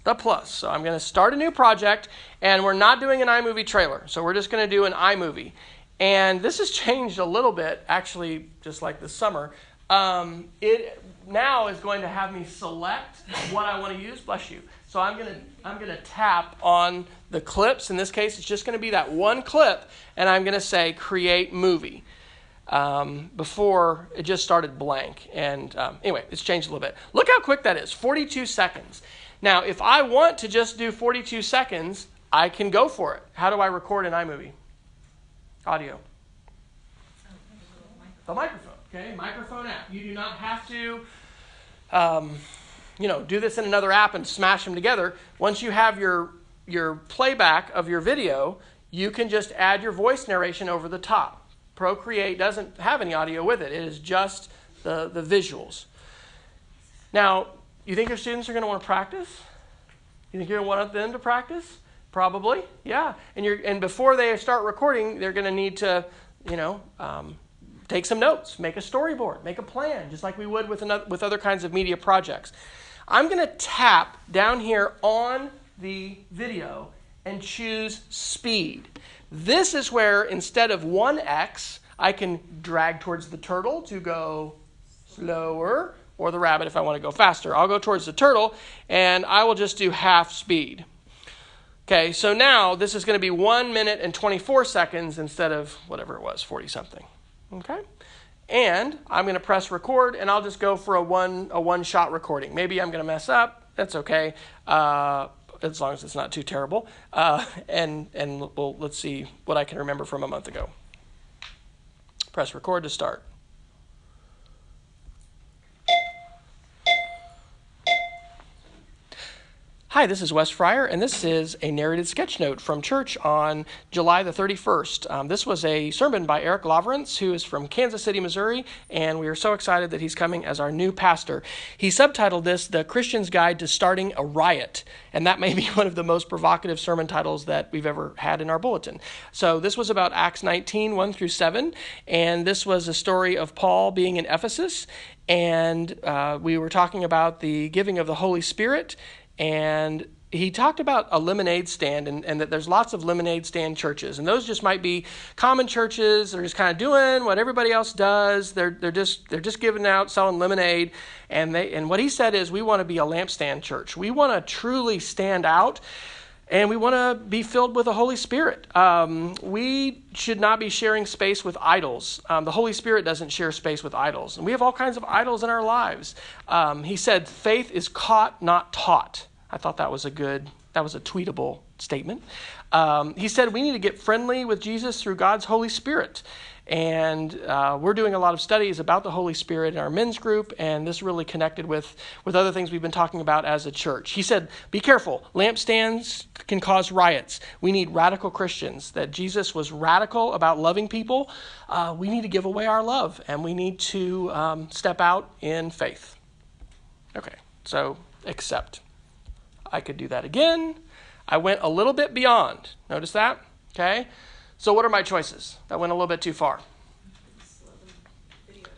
The plus. So I'm going to start a new project, and we're not doing an iMovie trailer. So we're just going to do an iMovie. And this has changed a little bit, actually, just like this summer. It now is going to have me select what I want to use. Bless you. So I'm gonna tap on the clips. In this case, it's just going to be that one clip, and I'm going to say Create Movie. Before, it just started blank. And anyway, it's changed a little bit. Look how quick that is, 42 seconds. Now, if I want to just do 42 seconds, I can go for it. How do I record in iMovie? Audio. The microphone, okay? Microphone app. You do not have to, do this in another app and smash them together. Once you have your playback of your video, you can just add your voice narration over the top. Procreate doesn't have any audio with it. It is just the visuals. Now, you think your students are going to want to practice? You think you're going to want them to practice? Probably, yeah. And before they start recording, they're going to need to, take some notes, make a storyboard, make a plan, just like we would with other kinds of media projects. I'm going to tap down here on the video and choose speed. This is where instead of 1x, I can drag towards the turtle to go slower, or the rabbit if I want to go faster. I'll go towards the turtle, and I will just do half speed. Okay, so now this is going to be 1 minute and 24 seconds instead of whatever it was, 40-something. Okay, and I'm going to press record, and I'll just go for a one-shot recording. Maybe I'm going to mess up. That's okay, as long as it's not too terrible. Let's see what I can remember from a month ago. Press record to start. Hi, this is Wes Fryer, and this is a narrated sketch note from church on July the 31st. This was a sermon by Eric Lavrance, who is from Kansas City, Missouri, and we are so excited that he's coming as our new pastor. He subtitled this, The Christian's Guide to Starting a Riot, and that may be one of the most provocative sermon titles that we've ever had in our bulletin. So this was about Acts 19, 1 through 7, and this was a story of Paul being in Ephesus, and we were talking about the giving of the Holy Spirit. And he talked about a lemonade stand and that there's lots of lemonade stand churches. And those just might be common churches. They're just kind of doing what everybody else does. They're just giving out, selling lemonade. And what he said is we want to be a lampstand church. We want to truly stand out. And we want to be filled with the Holy Spirit. We should not be sharing space with idols. The Holy Spirit doesn't share space with idols. And we have all kinds of idols in our lives. He said, faith is caught, not taught. I thought that was a tweetable statement. He said we need to get friendly with Jesus through God's Holy Spirit. And we're doing a lot of studies about the Holy Spirit in our men's group, and this really connected with other things we've been talking about as a church. He said, be careful. Lampstands can cause riots. We need radical Christians, that Jesus was radical about loving people. We need to give away our love, and we need to step out in faith. Okay, so accept. I could do that again. I went a little bit beyond. Notice that? Okay. So what are my choices? That went a little bit too far. Slow the video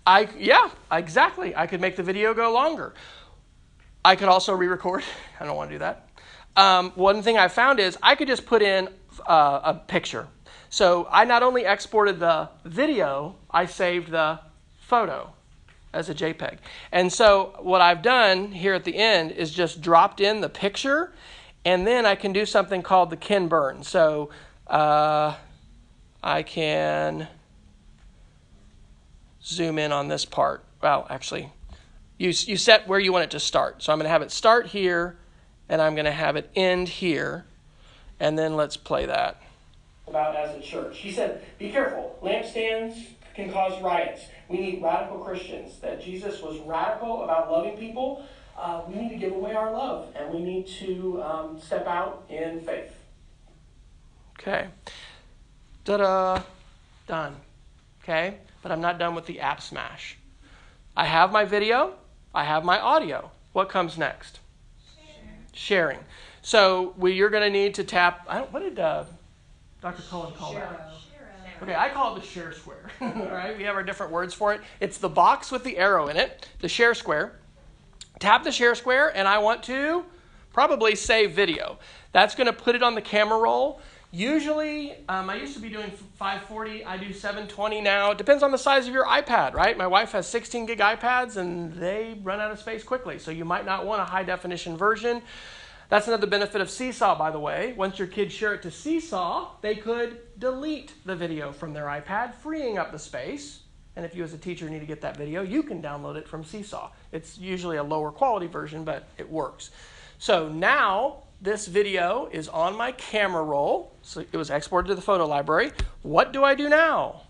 down. Yeah, exactly. I could make the video go longer. I could also re-record. I don't want to do that. One thing I found is I could just put in a picture. So I not only exported the video, I saved the photo as a JPEG. And so what I've done here at the end is just dropped in the picture, and then I can do something called the Ken Burn. So I can zoom in on this part. Well, actually, you set where you want it to start. So I'm going to have it start here, and I'm going to have it end here. And then let's play that. About as a church. He said, be careful. Lampstands can cause riots. We need radical Christians, that Jesus was radical about loving people. We need to give away our love, and we need to step out in faith. Okay. Ta-da. Done. Okay? But I'm not done with the app smash. I have my video. I have my audio. What comes next? Sharing. So you're going to need to tap, what did Dr. Cullen call that? Okay, I call it the share square. All right, we have our different words for it. It's the box with the arrow in it, the share square. Tap the share square, and I want to probably save video. That's going to put it on the camera roll. Usually, I used to be doing 540. I do 720 now. It depends on the size of your iPad, right? My wife has 16 gig iPads, and they run out of space quickly. So you might not want a high definition version. That's another benefit of Seesaw, by the way. Once your kids share it to Seesaw, they could delete the video from their iPad, freeing up the space. And if you as a teacher need to get that video, you can download it from Seesaw. It's usually a lower quality version, but it works. So now this video is on my camera roll. So it was exported to the photo library. What do I do now?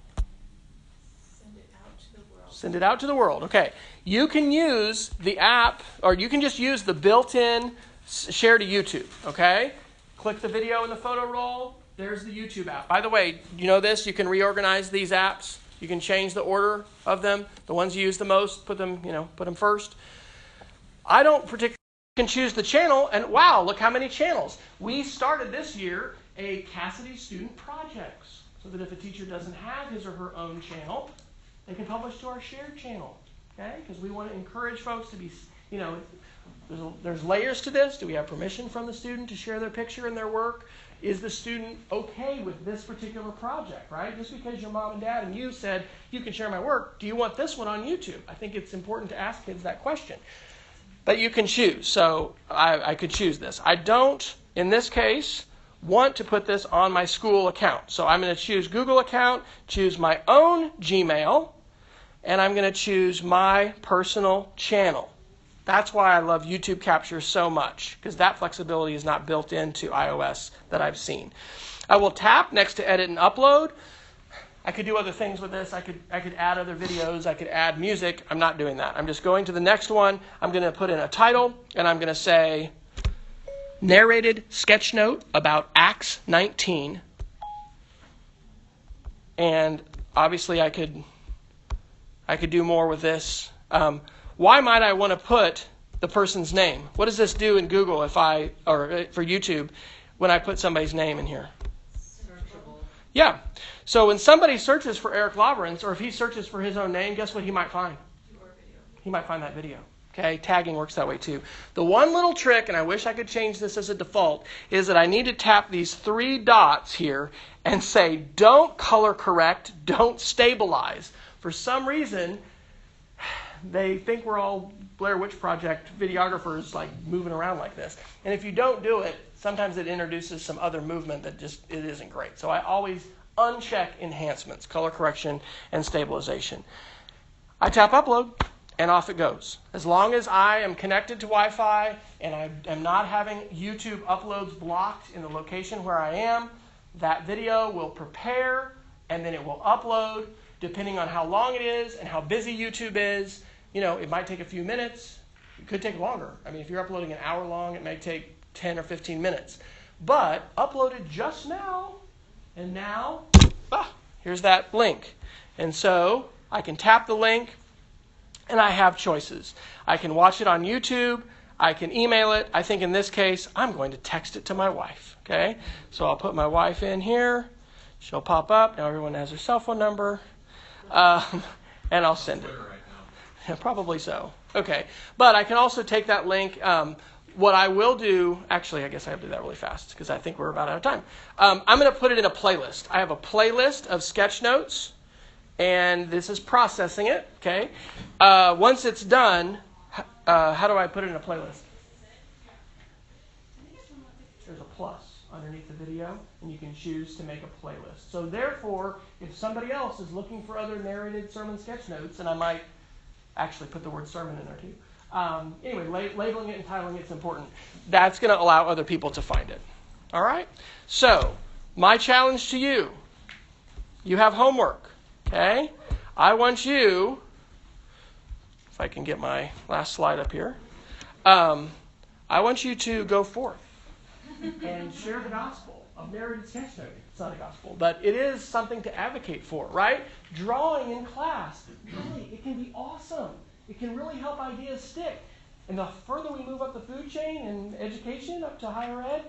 Send it out to the world. Send it out to the world. Okay. You can use the app, or you can just use the built-in share to YouTube, okay? Click the video in the photo roll. There's the YouTube app. By the way, you know this? You can reorganize these apps. You can change the order of them. The ones you use the most, put them first. I don't particularly can choose the channel, and wow, look how many channels. We started this year a Cassidy Student Projects, so that if a teacher doesn't have his or her own channel, they can publish to our shared channel, okay? Because we want to encourage folks to be, there's layers to this. Do we have permission from the student to share their picture and their work? Is the student okay with this particular project, right? Just because your mom and dad and you said, you can share my work, do you want this one on YouTube? I think it's important to ask kids that question. But you can choose. So I could choose this. I don't, in this case, want to put this on my school account. So I'm going to choose Google account, choose my own Gmail, and I'm going to choose my personal channel. That's why I love YouTube Capture so much, because that flexibility is not built into iOS that I've seen. I will tap next to Edit and Upload. I could do other things with this. I could add other videos. I could add music. I'm not doing that. I'm just going to the next one. I'm going to put in a title, and I'm going to say, Narrated Sketchnote about Acts 19. And obviously I could do more with this. Why might I want to put the person's name? What does this do in Google or for YouTube when I put somebody's name in here? Searchable. Yeah. So when somebody searches for Eric Lauberens, or if he searches for his own name, guess what he might find? Your video. He might find that video. Okay, tagging works that way too. The one little trick, and I wish I could change this as a default, is that I need to tap these 3 dots here and say, don't color correct, don't stabilize. For some reason, they think we're all Blair Witch Project videographers, like moving around like this. And if you don't do it, sometimes it introduces some other movement that it isn't great. So I always uncheck enhancements, color correction, and stabilization. I tap upload, and off it goes. As long as I am connected to Wi-Fi and I am not having YouTube uploads blocked in the location where I am, that video will prepare, and then it will upload, depending on how long it is and how busy YouTube is. It might take a few minutes. It could take longer. I mean, if you're uploading an hour long, it may take 10 or 15 minutes. But uploaded just now, and now, here's that link. And so I can tap the link, and I have choices. I can watch it on YouTube. I can email it. I think in this case, I'm going to text it to my wife. Okay? So I'll put my wife in here. She'll pop up. Now everyone has her cell phone number. And I'll send it. Yeah, probably so. Okay. But I can also take that link. What I will do, actually, I guess I have to do that really fast because I think we're about out of time. I'm going to put it in a playlist. I have a playlist of sketch notes, and this is processing it. Okay. Once it's done, how do I put it in a playlist? There's a plus underneath the video, and you can choose to make a playlist. So therefore, if somebody else is looking for other narrated sermon sketch notes, and I might actually put the word sermon in there too. Anyway, labeling it and titling it's important. That's going to allow other people to find it. All right? So, my challenge to you, you have homework. Okay? I want you, if I can get my last slide up here, I want you to go forth. and share the gospel of narrated sketchnoting. It's not a gospel, but it is something to advocate for, right? Drawing in class, really, it can be awesome. It can really help ideas stick. And the further we move up the food chain in education, up to higher ed,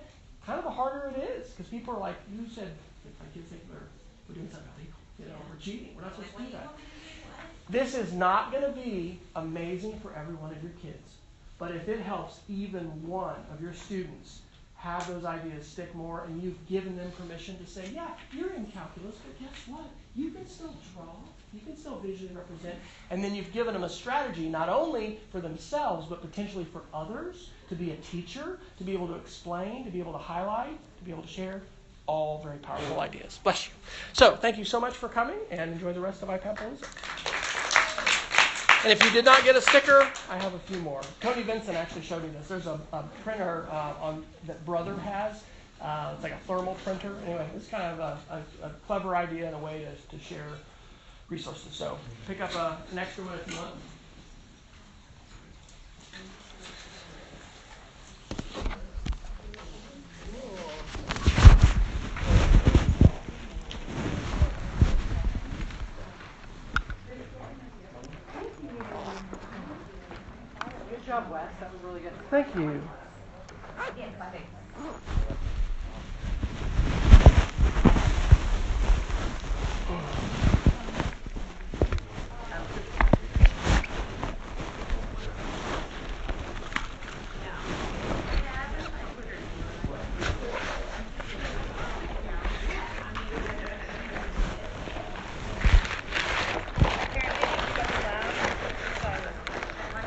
kind of the harder it is, because people are like, you said, my kids think we're doing something illegal. We're cheating. We're not supposed to do that. This is not going to be amazing for every one of your kids. But if it helps even one of your students have those ideas stick more, and you've given them permission to say, yeah, you're in calculus, but guess what? You can still draw. You can still visually represent. And then you've given them a strategy not only for themselves, but potentially for others, to be a teacher, to be able to explain, to be able to highlight, to be able to share. All very powerful ideas. Bless you. So thank you so much for coming, and enjoy the rest of iPadPalooza. And if you did not get a sticker, I have a few more. Tony Vincent actually showed me this. There's a printer that Brother has. It's like a thermal printer. Anyway, it's kind of a clever idea and a way to share resources. So pick up an extra one if you want. Good job, Wes. That was really good. Thank you. Yes, I think.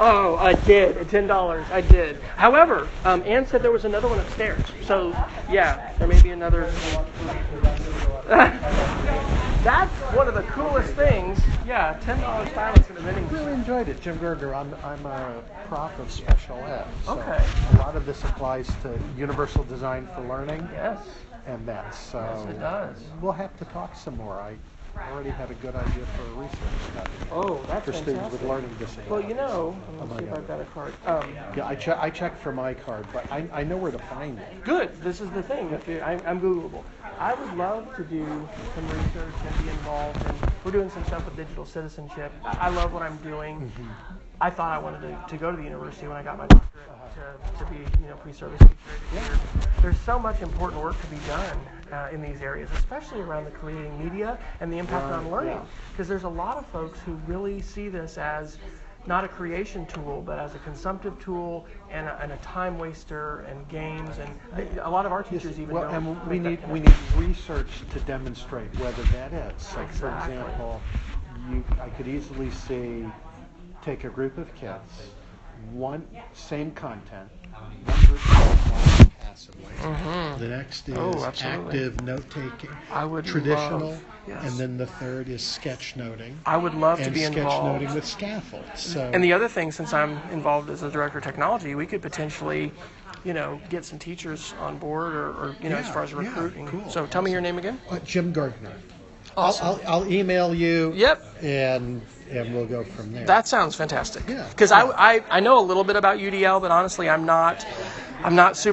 Oh, I did. At $10, I did. However, Ann said there was another one upstairs. So, yeah, there may be another. That's one of the coolest things. Yeah, $10 silence in a vending machine. Really enjoyed it. Jim Gerger, I'm a prof of special ed. So Okay. a lot of this applies to universal design for learning. Yes. And that. So Yes, it does. We'll have to talk some more. I already had a good idea for a research study. Oh, that's for students with fantastic. learning disabilities. Well, you know, let's see if I've got a card. Yeah, I checked for my card, but I know where to find it. Good. This is the thing. I'm Googleable. I would love to do some research and be involved. And we're doing some stuff with digital citizenship. I love what I'm doing. Mm-hmm. I thought I wanted to go to the university when I got my doctorate to be, pre-service teacher educator. There's so much important work to be done in these areas, especially around the creating media and the impact on learning. Because there's a lot of folks who really see this as not a creation tool, but as a consumptive tool and a time waster and games. And a lot of our teachers even well, don't. and we need research to demonstrate whether that is. So, for example, I could easily take a group of kids, same content, one group is passively. Mm-hmm. The next is absolutely. active note-taking, I would traditional, love, yes. and then the third is sketchnoting. I would love to be involved. And sketchnoting with scaffolds. So. And the other thing, since I'm involved as a director of technology, we could potentially, get some teachers on board or as far as recruiting. Cool. So tell me your name again. Jim Gardner. Awesome. I'll email you. Yep. And we'll go from there. That sounds fantastic. Yeah. Because I know a little bit about UDL, but honestly, I'm not super